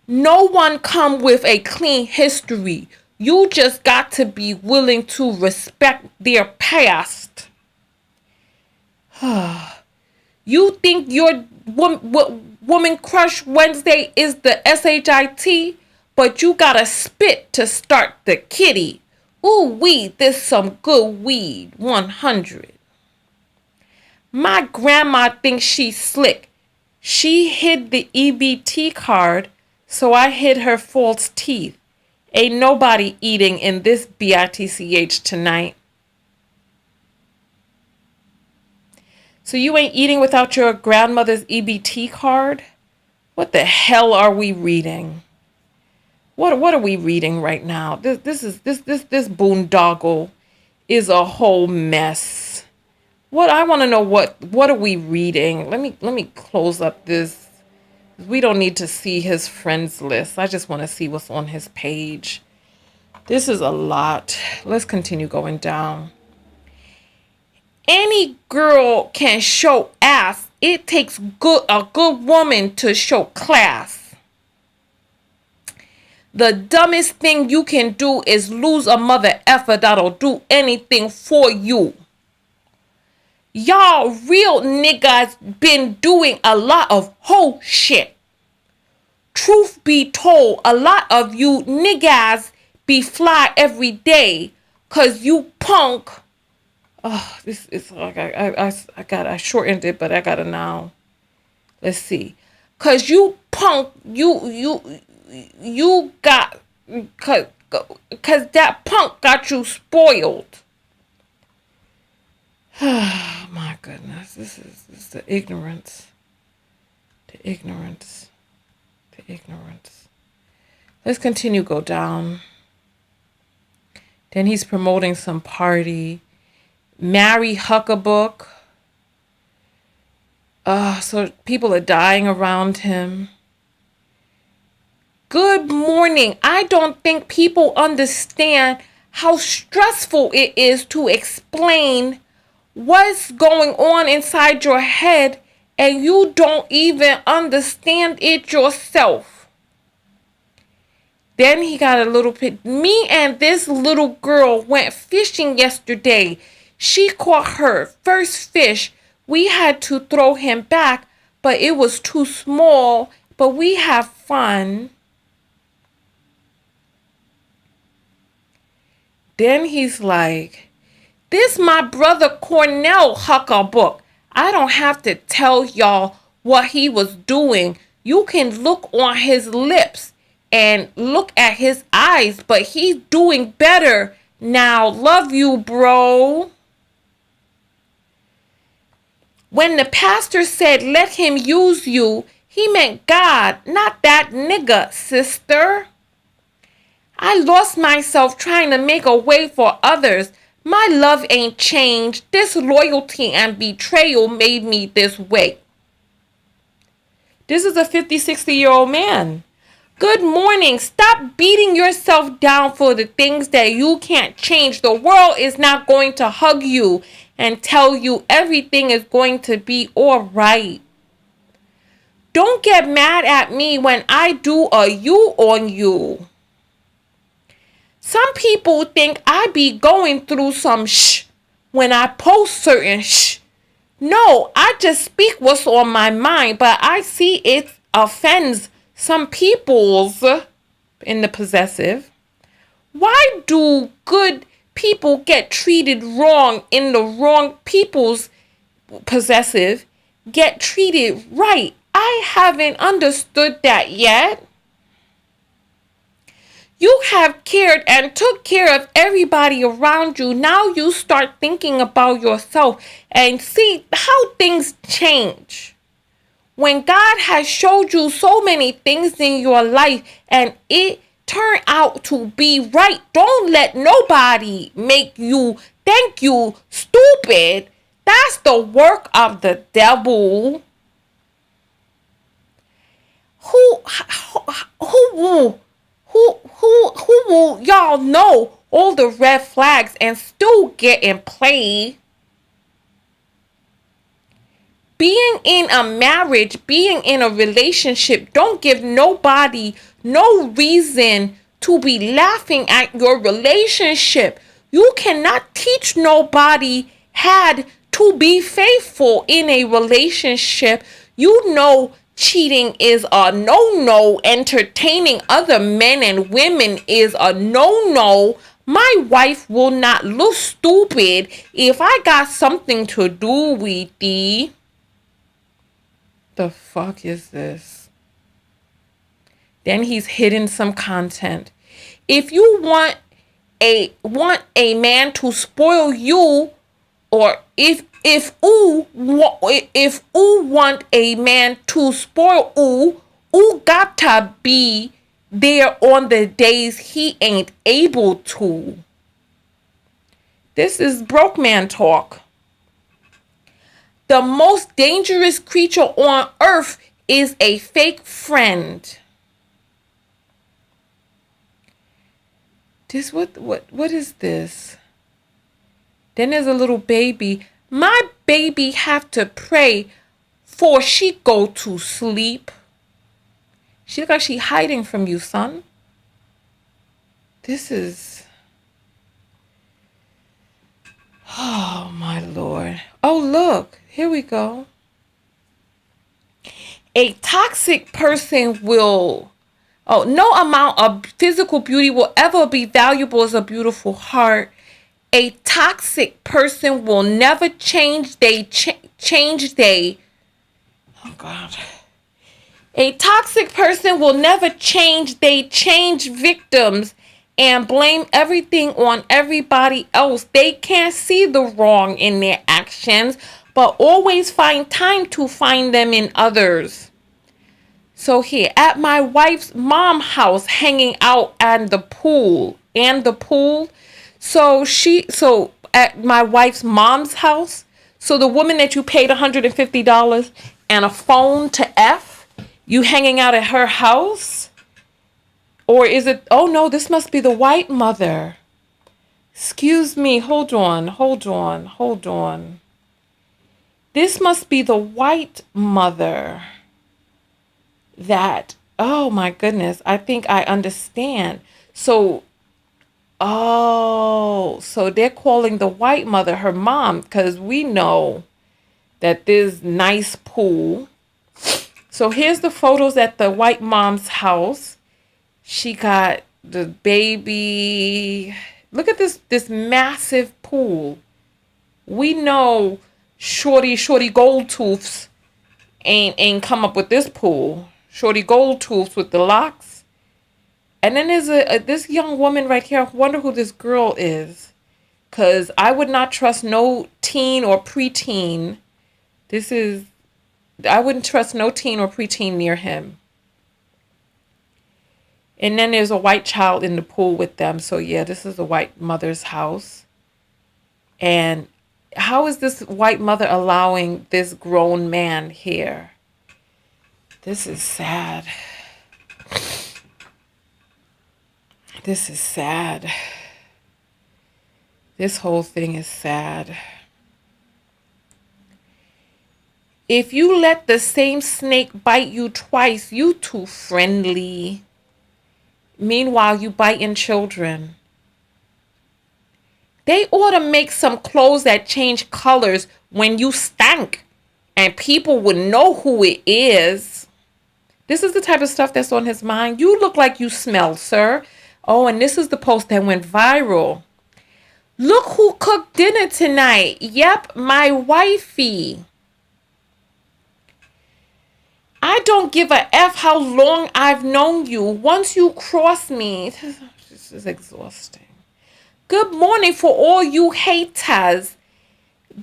No one come with a clean history. You just got to be willing to respect their past. You think your woman crush Wednesday is the SHIT, but you gotta spit to start the kitty. Ooh wee, this some good weed, 100. My grandma thinks she's slick. She hid the EBT card, so I hid her false teeth. Ain't nobody eating in this BITCH tonight. So you ain't eating without your grandmother's EBT card? What the hell are we reading? What are we reading right now? This boondoggle is a whole mess. I want to know what are we reading? Let me close up this. We don't need to see his friends list. I just want to see what's on his page. This is a lot. Let's continue going down. Any girl can show ass. It takes a good woman to show class. The dumbest thing you can do is lose a mother effer that'll do anything for you. Y'all real niggas been doing a lot of whole shit. Truth be told, a lot of you niggas be fly every day cause you punk. Oh, this is like I shortened it, but I gotta now. Let's see. Cause you punk, you got cause that punk got you spoiled. Oh my goodness. This is the ignorance. The ignorance. The ignorance. Let's continue go down. Then he's promoting some party. Mary Huckabook. So people are dying around him. Good morning. I don't think people understand how stressful it is to explain what's going on inside your head and you don't even understand it yourself. Then he got a little bit. Me and this little girl went fishing yesterday. She caught her first fish. We had to throw him back, but it was too small. But we have fun. Then he's like, this my brother Cornell Huckabook. I don't have to tell y'all what he was doing. You can look on his lips and look at his eyes, but he's doing better now. Love you, bro. When the pastor said, let him use you, he meant God, not that nigga, sister. I lost myself trying to make a way for others. My love ain't changed. This loyalty and betrayal made me this way. This is a 50, 60-year-old man. Good morning. Stop beating yourself down for the things that you can't change. The world is not going to hug you and tell you everything is going to be all right. Don't get mad at me when I do a you on you. Some people think I be going through some when I post certain No, I just speak what's on my mind, but I see it offends some people's in the possessive. Why do good people get treated wrong in the wrong people's possessive get treated right? I haven't understood that yet. You have cared and took care of everybody around you. Now you start thinking about yourself and see how things change. When God has showed you so many things in your life and it turned out to be right, don't let nobody make you think you stupid. That's the work of the devil. Who will y'all know all the red flags and still get in play? Being in a marriage, being in a relationship, don't give nobody no reason to be laughing at your relationship. You cannot teach nobody had to be faithful in a relationship. You know cheating is a no-no. Entertaining other men and women is a no-no. My wife will not look stupid if I got something to do with thee. The fuck is this? Then he's hidden some content. If you want a man to spoil you, or if you want a man to spoil you, Who got to be there on the days he ain't able to? This is broke man talk. The most dangerous creature on earth is a fake friend. This what is this? Then there's a little baby. My baby have to pray for she go to sleep. She look like she hiding from you, son. This is... Oh, my Lord. Oh, look. Here we go. A toxic person will... Oh, no amount of physical beauty will ever be valuable as a beautiful heart. A toxic person will never change. Oh, God. A toxic person will never change. They change victims and blame everything on everybody else. They can't see the wrong in their actions, but always find time to find them in others. So here, at my wife's mom house, hanging out at the pool. So at my wife's mom's house, so the woman that you paid $150 and a phone to F, you hanging out at her house? Or is it, oh no, this must be the white mother. Excuse me, hold on. This must be the white mother that, oh my goodness, I think I understand. So they're calling the white mother her mom, because we know that there's nice pool. So here's the photos at the white mom's house. She got the baby. Look at this massive pool. We know Shorty Goldtooths ain't come up with this pool. Shorty Goldtooths with the locks. And then there's this young woman right here. I wonder who this girl is. Because I would not trust no teen or preteen. I wouldn't trust no teen or preteen near him. And then there's a white child in the pool with them. So yeah, this is the white mother's house. And how is this white mother allowing this grown man here? This is sad. This is sad. This whole thing is sad. If you let the same snake bite you twice, you too friendly. Meanwhile, you biting children. They ought to make some clothes that change colors when you stank, and people would know who it is. This is the type of stuff that's on his mind. You look like you smell, sir. Oh, and this is the post that went viral. Look who cooked dinner tonight. Yep, my wifey. I don't give a F how long I've known you. Once you cross me, this is exhausting. Good morning for all you haters.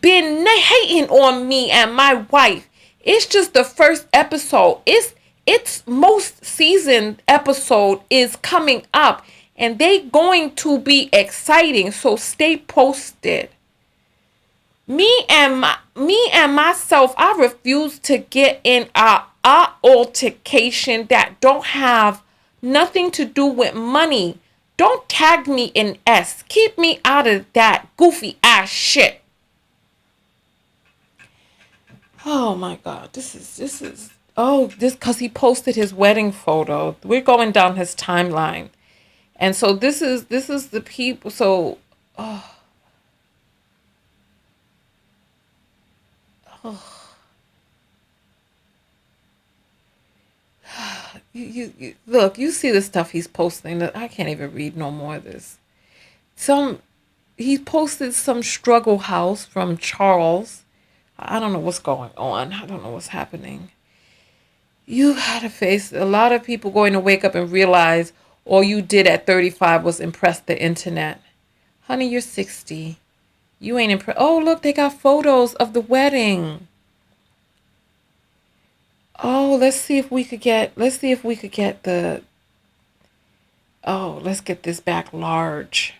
Been hating on me and my wife. It's just the first episode. Its most seasoned episode is coming up, and they going to be exciting. So stay posted. Me and myself, I refuse to get in a altercation that don't have nothing to do with money. Don't tag me in S. Keep me out of that goofy ass shit. Oh my God, this is because he posted his wedding photo. We're going down his timeline. And so this is the people. So, You look, you see the stuff he's posting. I can't even read no more of this. He posted some struggle house from Charles. I don't know what's going on. I don't know what's happening. You gotta face a lot of people going to wake up and realize all you did at 35 was impress the internet. Honey, you're 60. You ain't impressed. Oh, look, they got photos of the wedding. Oh, let's see if we could get the, oh, let's get this back large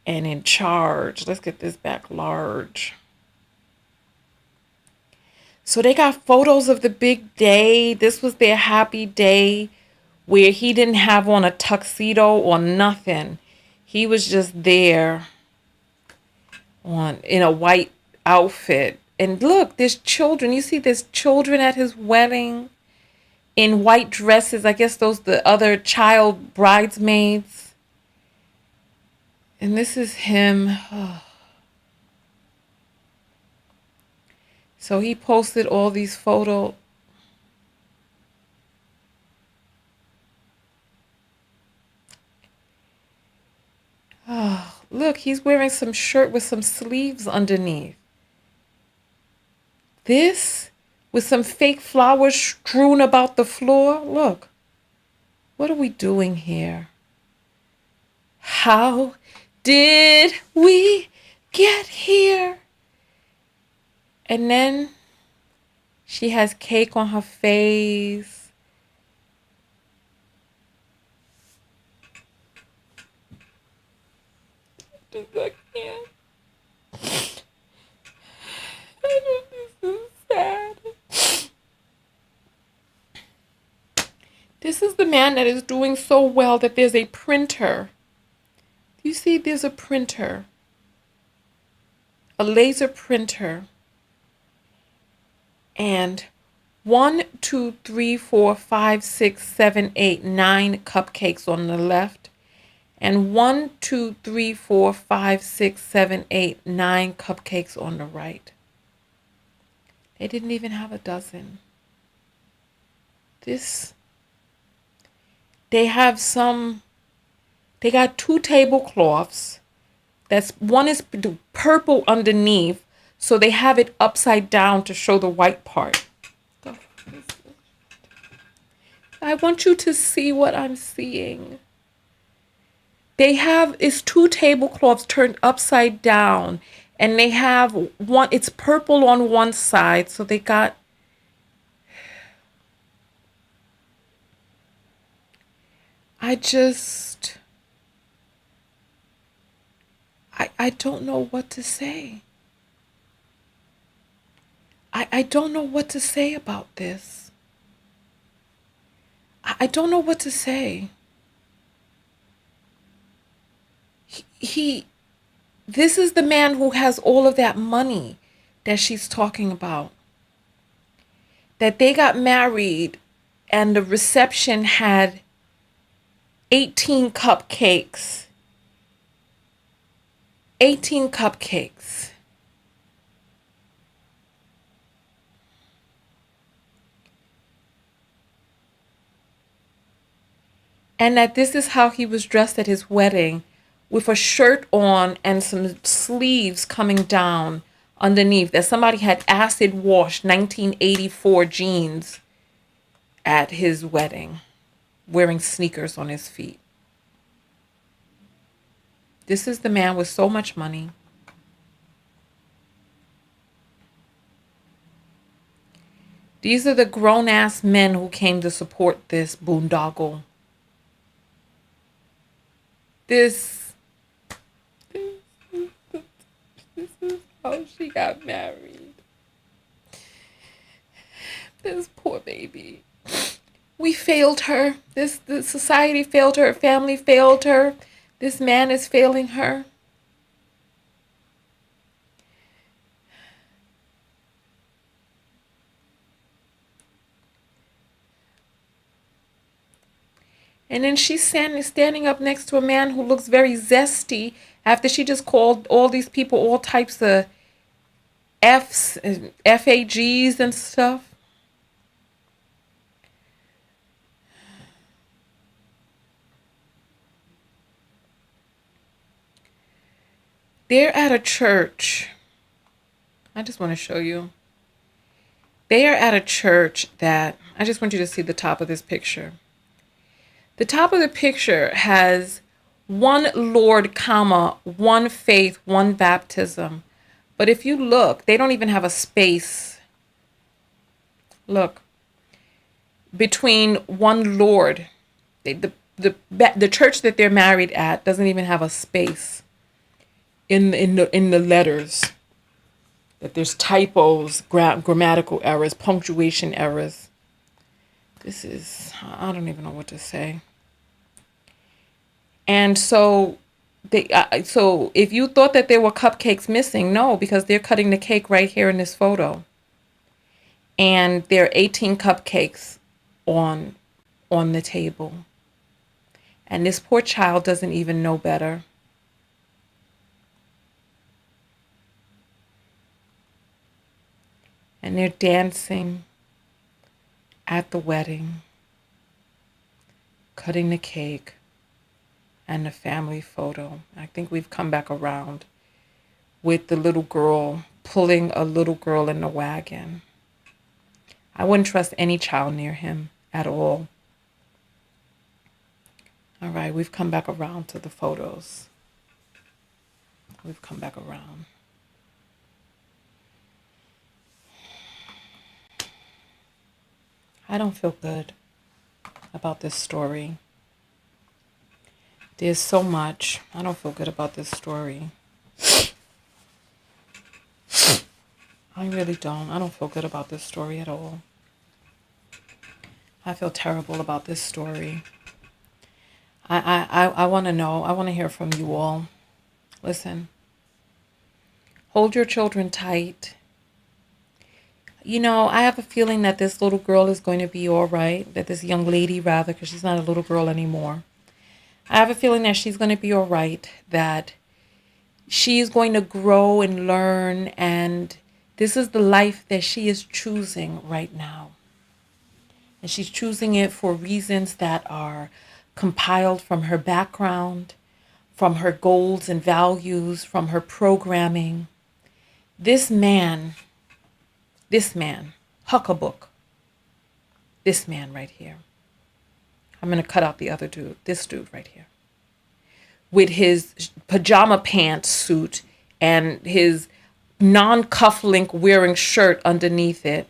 and in charge. Let's get this back large. So they got photos of the big day. This was their happy day where he didn't have on a tuxedo or nothing. He was just there in a white outfit. And look, there's children. You see there's children at his wedding in white dresses. I guess those the other child bridesmaids. And this is him. So he posted all these photos. Oh, look, he's wearing some shirt with some sleeves underneath. This with some fake flowers strewn about the floor. Look, what are we doing here? How did we get here? And then she has cake on her face. I can't. This is sad. This is the man that is doing so well that there's a printer. You see, there's a printer. A laser printer. And 1, 2, 3, 4, 5, 6, 7, 8, 9 cupcakes on the left. And 1, 2, 3, 4, 5, 6, 7, 8, 9 cupcakes on the right. They didn't even have a dozen. They got 2 tablecloths. One is purple underneath, so they have it upside down to show the white part. I want you to see what I'm seeing. It's 2 tablecloths turned upside down, and they have one, it's purple on one side, so they got, I don't know what to say. I don't know what to say about this. I don't know what to say. This is the man who has all of that money that she's talking about. That they got married and the reception had 18 cupcakes. 18 cupcakes. And that this is how he was dressed at his wedding, with a shirt on and some sleeves coming down underneath. That somebody had acid washed 1984 jeans at his wedding, wearing sneakers on his feet. This is the man with so much money. These are the grown-ass men who came to support this boondoggle. This is how she got married. This poor baby. We failed her. The society failed her. Her family failed her. This man is failing her. And then she's standing up next to a man who looks very zesty after she just called all these people all types of F's and FAGs and stuff. They're at a church. I just want to show you. They are at a church that, I just want you to see the top of this picture. The top of the picture has one Lord, comma, one faith, one baptism. But if you look, they don't even have a space. Look, between one Lord. The church that they're married at doesn't even have a space in the letters. That there's typos, grammatical errors, punctuation errors. This is, I don't even know what to say. And so so if you thought that there were cupcakes missing, no, because they're cutting the cake right here in this photo. And there are 18 cupcakes on the table. And this poor child doesn't even know better. And they're dancing at the wedding, cutting the cake, and the family photo. I think we've come back around with the little girl pulling a little girl in the wagon. I wouldn't trust any child near him at all. All right, we've come back around to the photos. We've come back around. I don't feel good about this story. There's so much. I don't feel good about this story. I really don't. I don't feel good about this story at all. I feel terrible about this story. I want to know. I want to hear from you all. Listen. Hold your children tight. You know, I have a feeling that this little girl is going to be all right. That this young lady, rather, because she's not a little girl anymore. I have a feeling that she's going to be all right. That she's going to grow and learn. And this is the life that she is choosing right now. And she's choosing it for reasons that are compiled from her background, from her goals and values, from her programming. This man, Huckabook, this man right here. I'm going to cut out the other dude, this dude right here. With his pajama pants suit and his non-cufflink wearing shirt underneath it.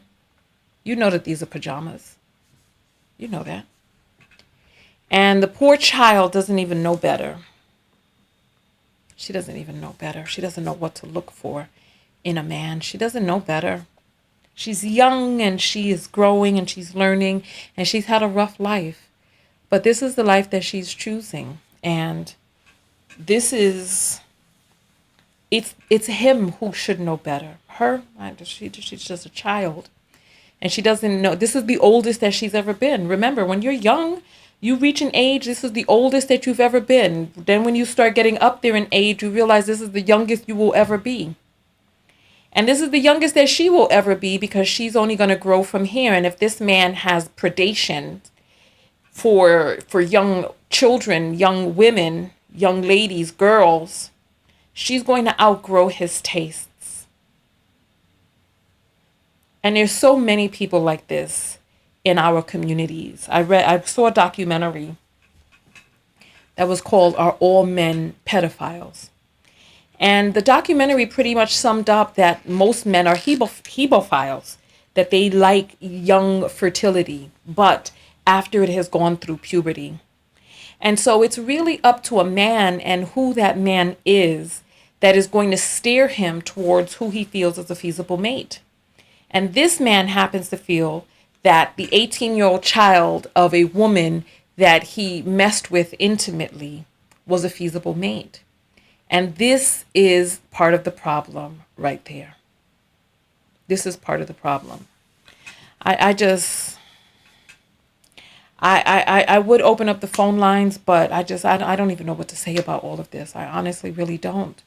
You know that these are pajamas. You know that. And the poor child doesn't even know better. She doesn't even know better. She doesn't know what to look for in a man. She doesn't know better. She's young and she is growing and she's learning and she's had a rough life. But this is the life that she's choosing. And this is, it's him who should know better. Her, she's just a child. And she doesn't know. This is the oldest that she's ever been. Remember, when you're young, you reach an age, this is the oldest that you've ever been. Then when you start getting up there in age, you realize this is the youngest you will ever be. And this is the youngest that she will ever be because she's only going to grow from here. And if this man has predation for young children, young women, young ladies, girls, she's going to outgrow his tastes. And there's so many people like this in our communities. I saw a documentary that was called Are All Men Pedophiles? And the documentary pretty much summed up that most men are hebophiles, that they like young fertility, but after it has gone through puberty. And so it's really up to a man and who that man is that is going to steer him towards who he feels is a feasible mate. And this man happens to feel that the 18-year-old child of a woman that he messed with intimately was a feasible mate. And this is part of the problem right there. This is part of the problem. I would open up the phone lines, but I don't even know what to say about all of this. I honestly really don't.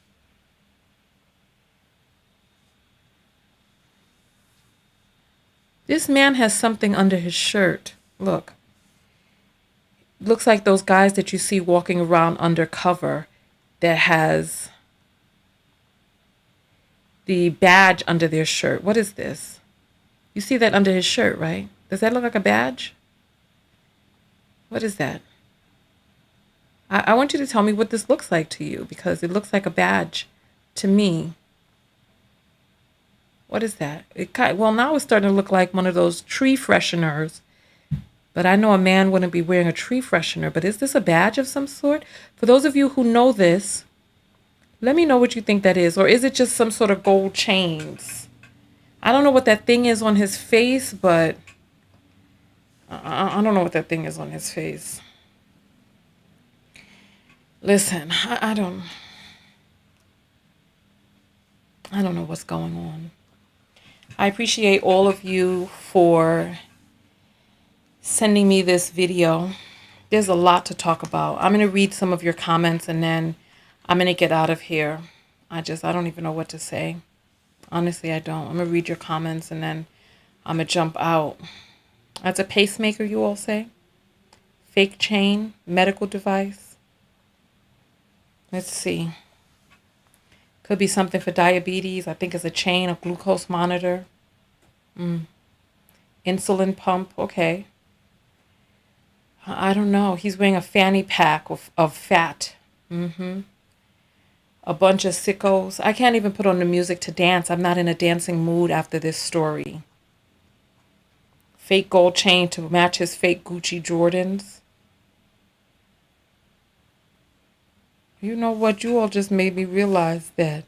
This man has something under his shirt. Look. Looks like those guys that you see walking around undercover that has the badge under their shirt. What is this? You see that under his shirt, right? Does that look like a badge? What is that? I want you to tell me what this looks like to you because it looks like a badge to me. What is that? Well, now it's starting to look like one of those tree fresheners But I know a man wouldn't be wearing a tree freshener. But is this a badge of some sort? For those of you who know this, let me know what you think that is. Or is it just some sort of gold chains? I don't know what that thing is on his face, but I don't know what that thing is on his face. Listen, I don't know what's going on. I appreciate all of you for sending me this video. There's a lot to talk about. I'm going to read some of your comments and then I'm going to get out of here. I don't even know what to say. Honestly, I don't. I'm going to read your comments and then I'm going to jump out. That's a pacemaker, you all say? Fake chain, medical device. Let's see. Could be something for diabetes. I think it's a chain, a glucose monitor. Insulin pump. Okay. I don't know. He's wearing a fanny pack of fat. A bunch of sickos. I can't even put on the music to dance. I'm not in a dancing mood after this story. Fake gold chain to match his fake Gucci Jordans. You know what? You all just made me realize that.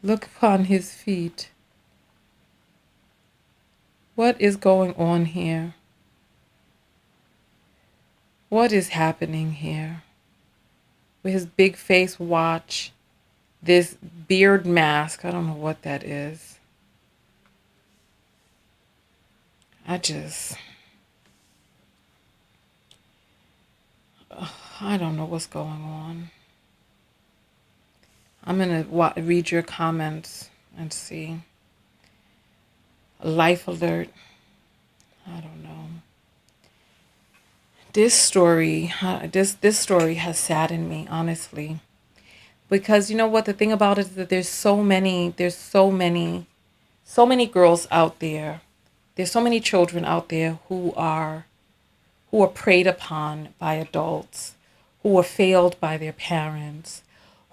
Look upon his feet. What is going on here? What is happening here? With his big face watch, this beard mask, I don't know what that is. I don't know what's going on. I'm going to read your comments and see. Life alert. I don't know. This story has saddened me, honestly. Because you know what? The thing about it is that there's so many girls out there. There's so many children out there who are preyed upon by adults, who are failed by their parents,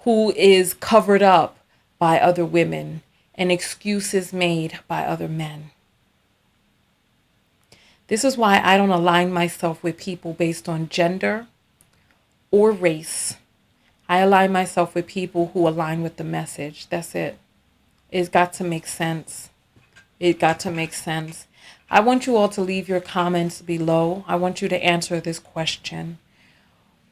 who is covered up by other women and excuses made by other men. This is why I don't align myself with people based on gender or race. I align myself with people who align with the message. That's it. It's got to make sense. It got to make sense. I want you all to leave your comments below. I want you to answer this question.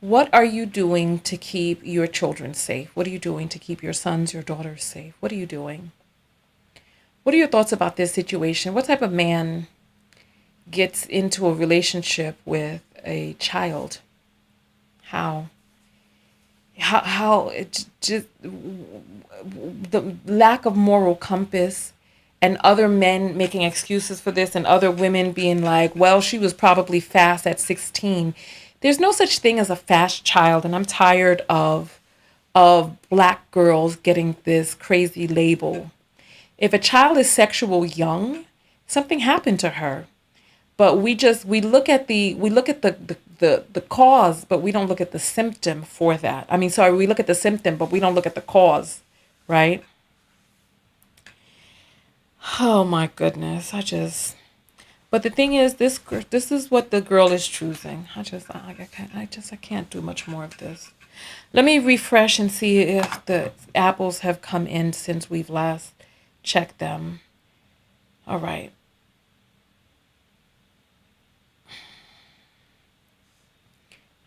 What are you doing to keep your children safe? What are you doing to keep your sons, your daughters safe? What are you doing? What are your thoughts about this situation? What type of man gets into a relationship with a child? How it just the lack of moral compass and other men making excuses for this and other women being like, well, she was probably fast at 16. There's no such thing as a fast child, and I'm tired of black girls getting this crazy label. If a child is sexual young, something happened to her. But we look at the cause, but we don't look at the symptom for that. We look at the symptom, but we don't look at the cause, right? Oh my goodness, but the thing is, this is what the girl is choosing. I can't do much more of this. Let me refresh and see if the apples have come in since we've last checked them. All right.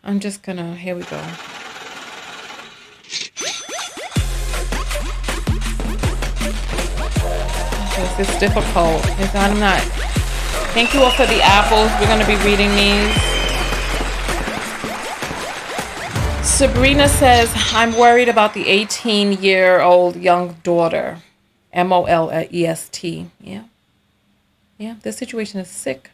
I'm just gonna, here we go. This is difficult. I'm not. Thank you all for the apples. We're gonna be reading these. Sabrina says, I'm worried about the 18-year-old young daughter. MOLEST. Yeah. Yeah, this situation is sick.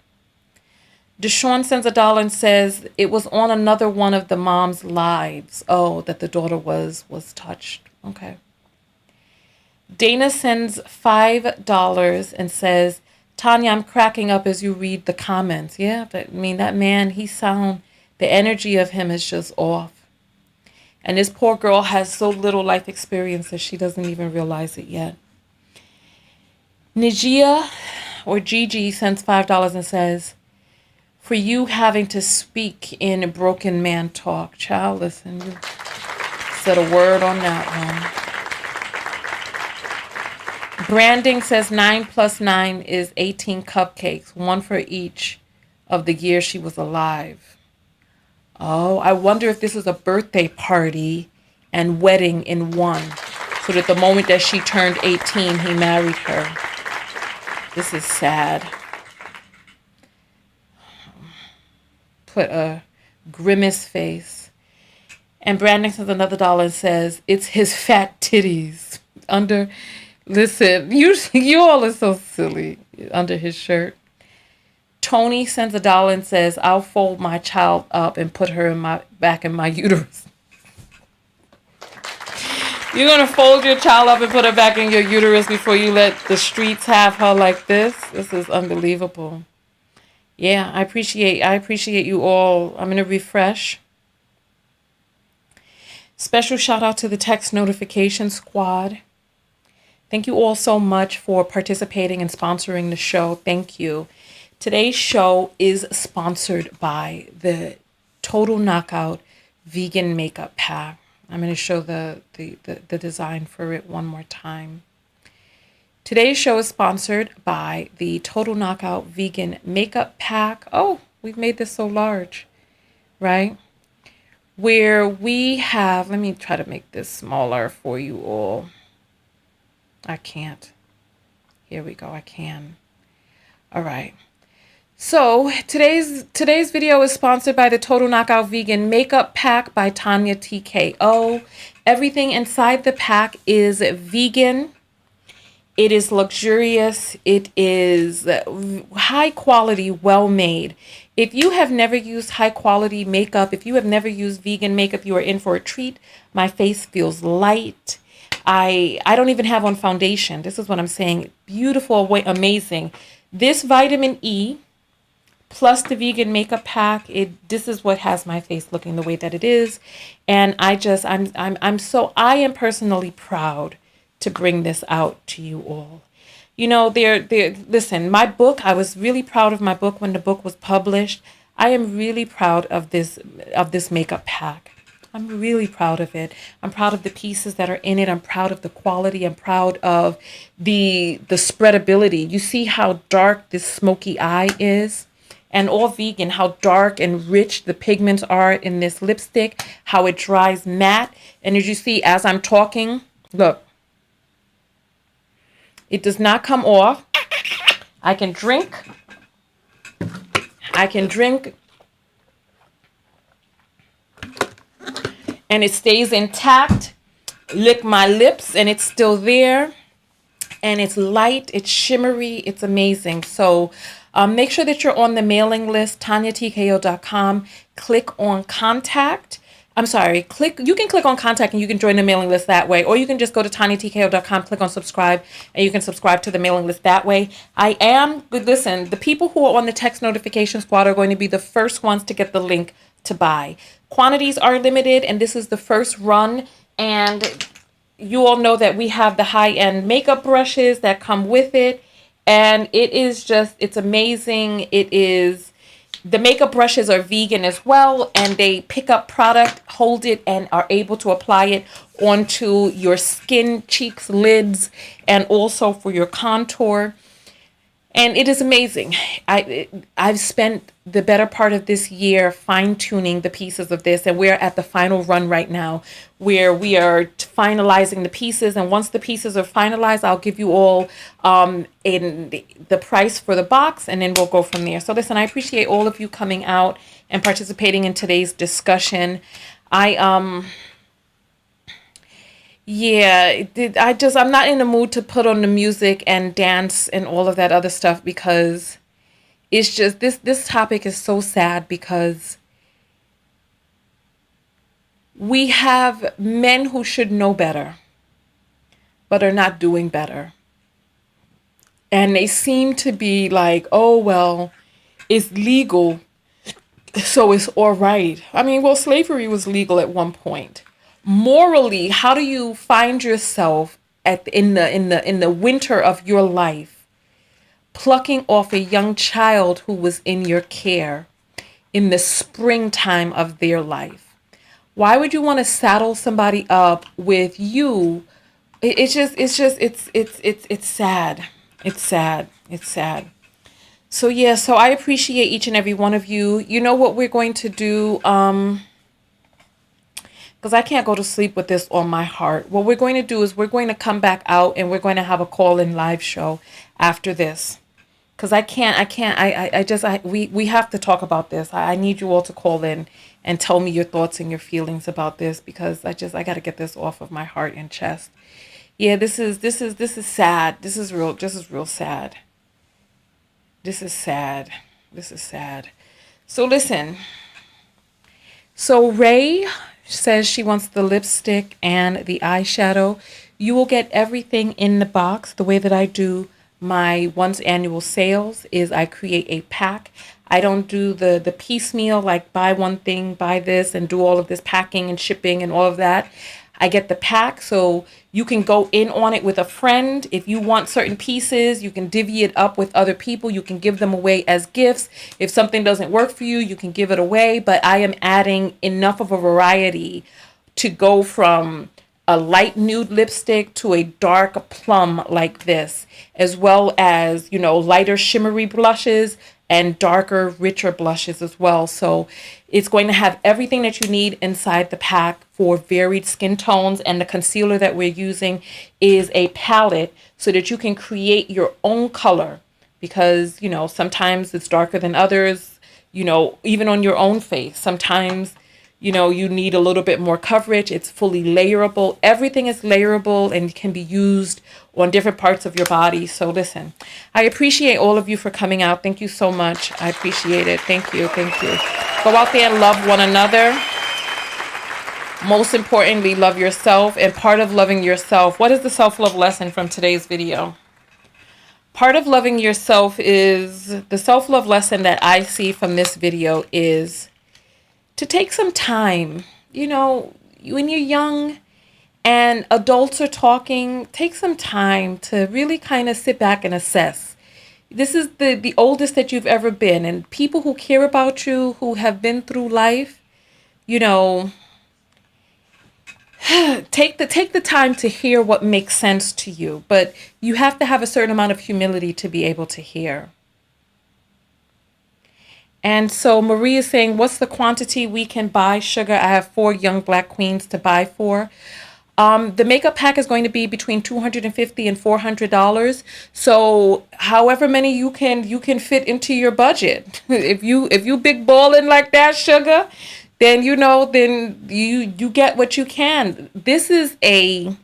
Deshaun sends $1 and says it was on another one of the mom's lives. Oh, that the daughter was touched. Okay. Dana sends $5 and says, Tanya, I'm cracking up as you read the comments. Yeah, but that man, the energy of him is just off. And this poor girl has so little life experience that she doesn't even realize it yet. Nigia or Gigi sends $5 and says, for you having to speak in a broken man talk. Child, listen, you said a word on that one. Branding says 9 plus 9 is 18 cupcakes, one for each of the years she was alive. Oh, I wonder if this is a birthday party and wedding in one, so that the moment that she turned 18, he married her. This is sad. Put a grimace face. And Brandon sends another dollar and says, it's his fat titties. Listen, you all are so silly. Under his shirt. Tony sends $1 and says, I'll fold my child up and put her back in my uterus. You're going to fold your child up and put her back in your uterus before you let the streets have her like this? This is unbelievable. Yeah, I appreciate you all. I'm going to refresh. Special shout out to the text notification squad. Thank you all so much for participating and sponsoring the show. Thank you. Today's show is sponsored by the Total Knockout Vegan Makeup Pack. I'm going to show the design for it one more time. Today's show is sponsored by the Total Knockout Vegan Makeup Pack. Oh, we've made this so large, right? Where we have, let me try to make this smaller for you all. I can't. Here we go, I can. All right. So today's video is sponsored by the Total Knockout Vegan Makeup Pack by Tanya TKO. Everything inside the pack is vegan. It is luxurious. It is high quality, well made. If you have never used high quality makeup, if you have never used vegan makeup, you are in for a treat. My face feels light. I don't even have on foundation. This is what I'm saying. Beautiful, amazing. This vitamin E plus the vegan makeup pack, this is what has my face looking the way that it is. And I am personally proud to bring this out to you all. You know, listen, my book, I was really proud of my book when the book was published. I am really proud of this makeup pack. I'm really proud of it. I'm proud of the pieces that are in it. I'm proud of the quality. I'm proud of the spreadability. You see how dark this smoky eye is? And all vegan, how dark and rich the pigments are in this lipstick, how it dries matte. And as you see, as I'm talking, look, it does not come off. I can drink. And it stays intact. Lick my lips and it's still there. And it's light, it's shimmery, it's amazing. So make sure that you're on the mailing list, TanyaTKO.com. Click on contact. You can click on contact and you can join the mailing list that way. Or you can just go to TanyaTKO.com, click on subscribe, and you can subscribe to the mailing list that way. Listen, the people who are on the text notification squad are going to be the first ones to get the link to buy. Quantities are limited, and this is the first run. And you all know that we have the high-end makeup brushes that come with it. And it's amazing. The makeup brushes are vegan as well, and they pick up product, hold it, and are able to apply it onto your skin, cheeks, lids, and also for your contour. And it is amazing. I've spent the better part of this year fine-tuning the pieces of this, and we're at the final run right now where we are finalizing the pieces. And once the pieces are finalized, I'll give you all in the price for the box, and then we'll go from there. So listen, I appreciate all of you coming out and participating in today's discussion. I'm not in the mood to put on the music and dance and all of that other stuff, because it's just, this topic is so sad, because we have men who should know better, but are not doing better. And they seem to be like, oh, well, it's legal, so it's all right. I mean, well, slavery was legal at one point. Morally, how do you find yourself in the winter of your life plucking off a young child who was in your care in the springtime of their life? Why would you want to saddle somebody up with you? It's sad. It's sad. It's sad. So yeah, so I appreciate each and every one of you. You know what we're going to do? Because I can't go to sleep with this on my heart. What we're going to do is we're going to come back out and we're going to have a call-in live show after this. Because we have to talk about this. I need you all to call in and tell me your thoughts and your feelings about this, because I got to get this off of my heart and chest. Yeah, this is sad. This is real sad. This is sad. This is sad. So listen. So Ray says she wants the lipstick and the eyeshadow. You will get everything in the box. The way that I do my once annual sales is I create a pack. I don't do the piecemeal, like buy one thing, buy this, and do all of this packing and shipping and all of that. I get the pack so you can go in on it with a friend. If you want certain pieces, you can divvy it up with other people. You can give them away as gifts. If something doesn't work for you, you can give it away. But I am adding enough of a variety to go from a light nude lipstick to a dark plum like this, as well as, lighter shimmery blushes and darker, richer blushes as well. So it's going to have everything that you need inside the pack for varied skin tones. And the concealer that we're using is a palette so that you can create your own color, because, sometimes it's darker than others, even on your own face. Sometimes, you need a little bit more coverage. It's fully layerable. Everything is layerable and can be used on different parts of your body. So listen, I appreciate all of you for coming out. Thank you so much. I appreciate it. Thank you. Thank you. Go out there and love one another. Most importantly, love yourself. And part of loving yourself, what is the self-love lesson from today's video? Part of loving yourself is, the self-love lesson that I see from this video is to take some time. When you're young and adults are talking, take some time to really kind of sit back and assess. This is the oldest that you've ever been, and people who care about you, who have been through life, take the time to hear what makes sense to you. But you have to have a certain amount of humility to be able to hear. And so Marie is saying, what's the quantity we can buy, sugar? I have 4 young black queens to buy for. The makeup pack is going to be between $250 and $400. So however many you can fit into your budget. If you big ballin' like that, sugar, then you get what you can. This is a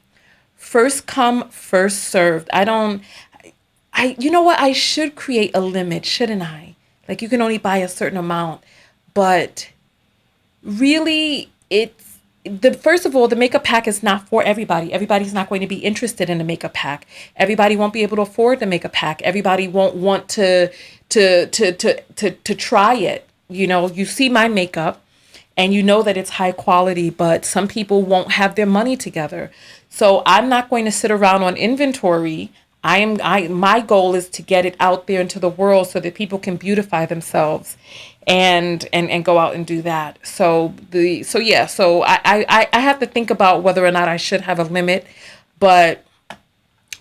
first come, first served. You know what? I should create a limit, shouldn't I? Like, you can only buy a certain amount, but really first of all, the makeup pack is not for everybody. Everybody's not going to be interested in the makeup pack. Everybody won't be able to afford the makeup pack. Everybody won't want to try it. You see my makeup and you know that it's high quality, but some people won't have their money together. So I'm not going to sit around on inventory. My goal is to get it out there into the world so that people can beautify themselves and go out and do that. So I have to think about whether or not I should have a limit, but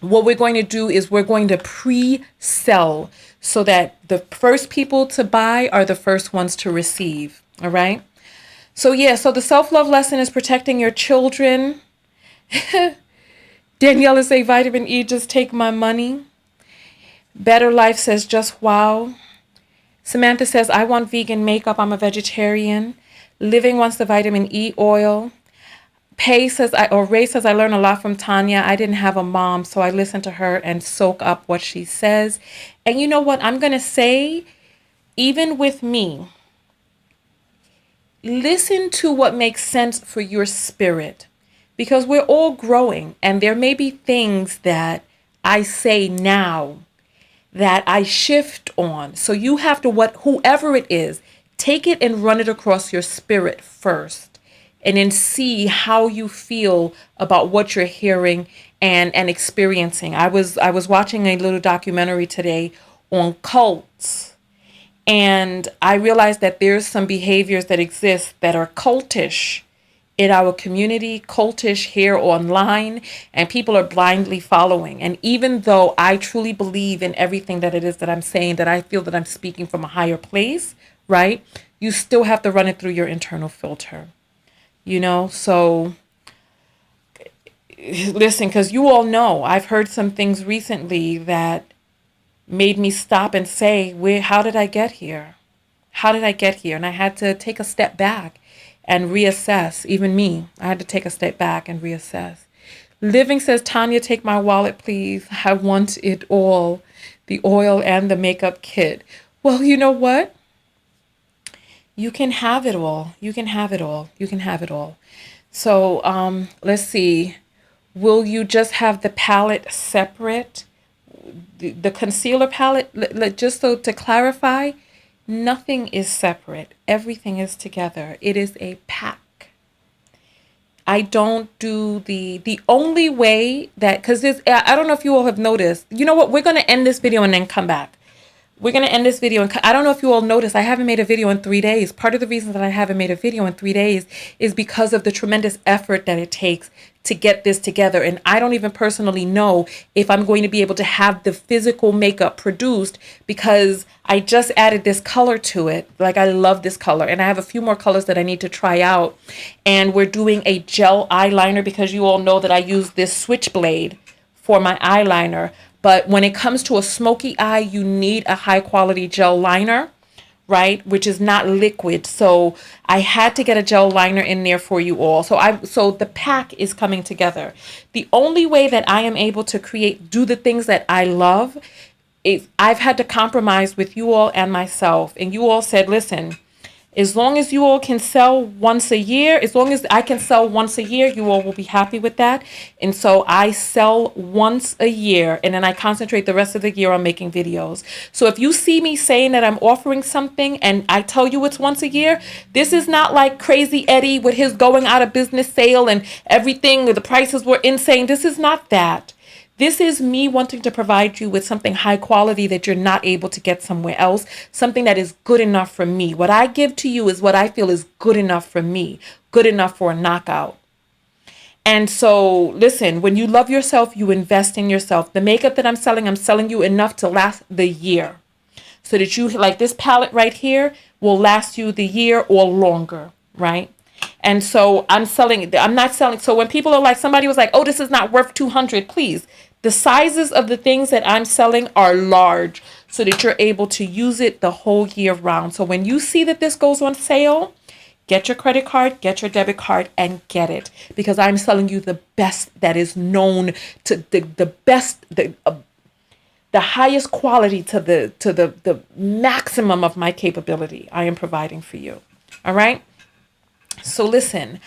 what we're going to do is we're going to pre-sell so that the first people to buy are the first ones to receive. All right. So the self-love lesson is protecting your children. Daniela say, vitamin E, just take my money. Better Life says, just wow. Samantha says, I want vegan makeup. I'm a vegetarian. Living wants the vitamin E oil. Ray says, I learn a lot from Tanya. I didn't have a mom, so I listen to her and soak up what she says. And you know what? I'm going to say, even with me, listen to what makes sense for your spirit. Because we're all growing, and there may be things that I say now that I shift on. So you have to, whoever it is, take it and run it across your spirit first, and then see how you feel about what you're hearing and experiencing. I was watching a little documentary today on cults, And I realized that there's some behaviors that exist that are cultish in our community, cultish here online, and people are blindly following. And even though I truly believe in everything that it is that I'm saying, that I feel that I'm speaking from a higher place, right? You still have to run it through your internal filter, you know? So listen, because you all know I've heard some things recently that made me stop and say, where, how did I get here? How did I get here? And I had to take a step back and reassess. Even me, I had to take a step back and reassess. Living says, Tanya, take my wallet, please. I want it all, the oil and the makeup kit. Well, you know what? You can have it all. You can have it all. You can have it all. So let's see. Will you just have the palette separate? The concealer palette, just so to clarify, nothing is separate. Everything is together. It is a pack. I don't do the only way that, because I don't know if you all have noticed. You know what? We're going to end this video and then come back. We're going to end this video. And I don't know if you all noticed, I haven't made a video in 3 days. Part of the reason that I haven't made a video in 3 days is because of the tremendous effort that it takes to get this together. And I don't even personally know if I'm going to be able to have the physical makeup produced, because I just added this color to it. Like, I love this color. And I have a few more colors that I need to try out. And we're doing a gel eyeliner, because you all know that I use this switchblade for my eyeliner. But when it comes to a smoky eye, you need a high quality gel liner, right? Which is not liquid. So I had to get a gel liner in there for you all. So the pack is coming together. The only way that I am able to do the things that I love is I've had to compromise with you all and myself. And you all said, listen, as long as you all can sell once a year, as long as I can sell once a year, you all will be happy with that. And so I sell once a year, and then I concentrate the rest of the year on making videos. So if you see me saying that I'm offering something and I tell you it's once a year, this is not like Crazy Eddie with his going out of business sale and everything, the prices were insane. This is not that. This is me wanting to provide you with something high quality that you're not able to get somewhere else, something that is good enough for me. What I give to you is what I feel is good enough for me, good enough for a knockout. And so, listen, when you love yourself, you invest in yourself. The makeup that I'm selling you enough to last the year. So that you, like this palette right here, will last you the year or longer, right? And so I'm not selling. So when people are like, somebody was like, oh, this is not worth 200, please. The sizes of the things that I'm selling are large so that you're able to use it the whole year round. So when you see that this goes on sale, get your credit card, get your debit card, and get it, because I'm selling you the best that is known, to the best, the highest quality, to the maximum of my capability I am providing for you. All right. So listen,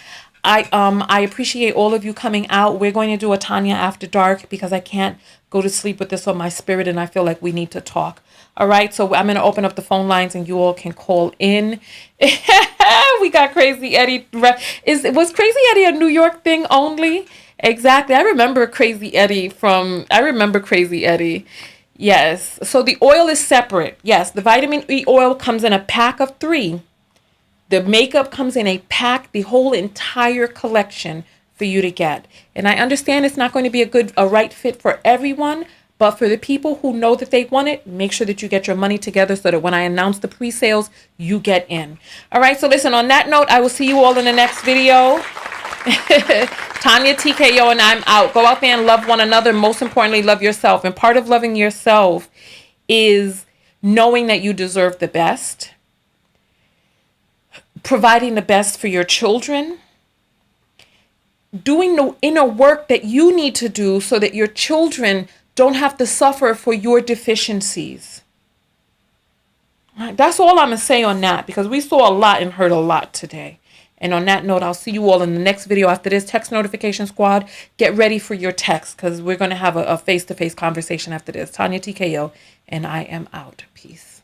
I appreciate all of you coming out. We're going to do a Tanya After Dark because I can't go to sleep with this on my spirit, and I feel like we need to talk. All right, so I'm going to open up the phone lines and you all can call in. We got Crazy Eddie. Was Crazy Eddie a New York thing only? Exactly. I remember Crazy Eddie. Yes. So the oil is separate. Yes, the vitamin E oil comes in a pack of 3. The makeup comes in a pack, the whole entire collection for you to get. And I understand it's not going to be a right fit for everyone, but for the people who know that they want it, make sure that you get your money together so that when I announce the pre-sales, you get in. All right, so listen, on that note, I will see you all in the next video. Tanya TKO, and I'm out. Go out there and love one another. Most importantly, love yourself. And part of loving yourself is knowing that you deserve the best, providing the best for your children, doing the inner work that you need to do so that your children don't have to suffer for your deficiencies. All right, that's all I'm going to say on that, because we saw a lot and heard a lot today. And on that note, I'll see you all in the next video after this. Text Notification Squad, get ready for your text, because we're going to have a face-to-face conversation after this. Tanya TKO, and I am out. Peace.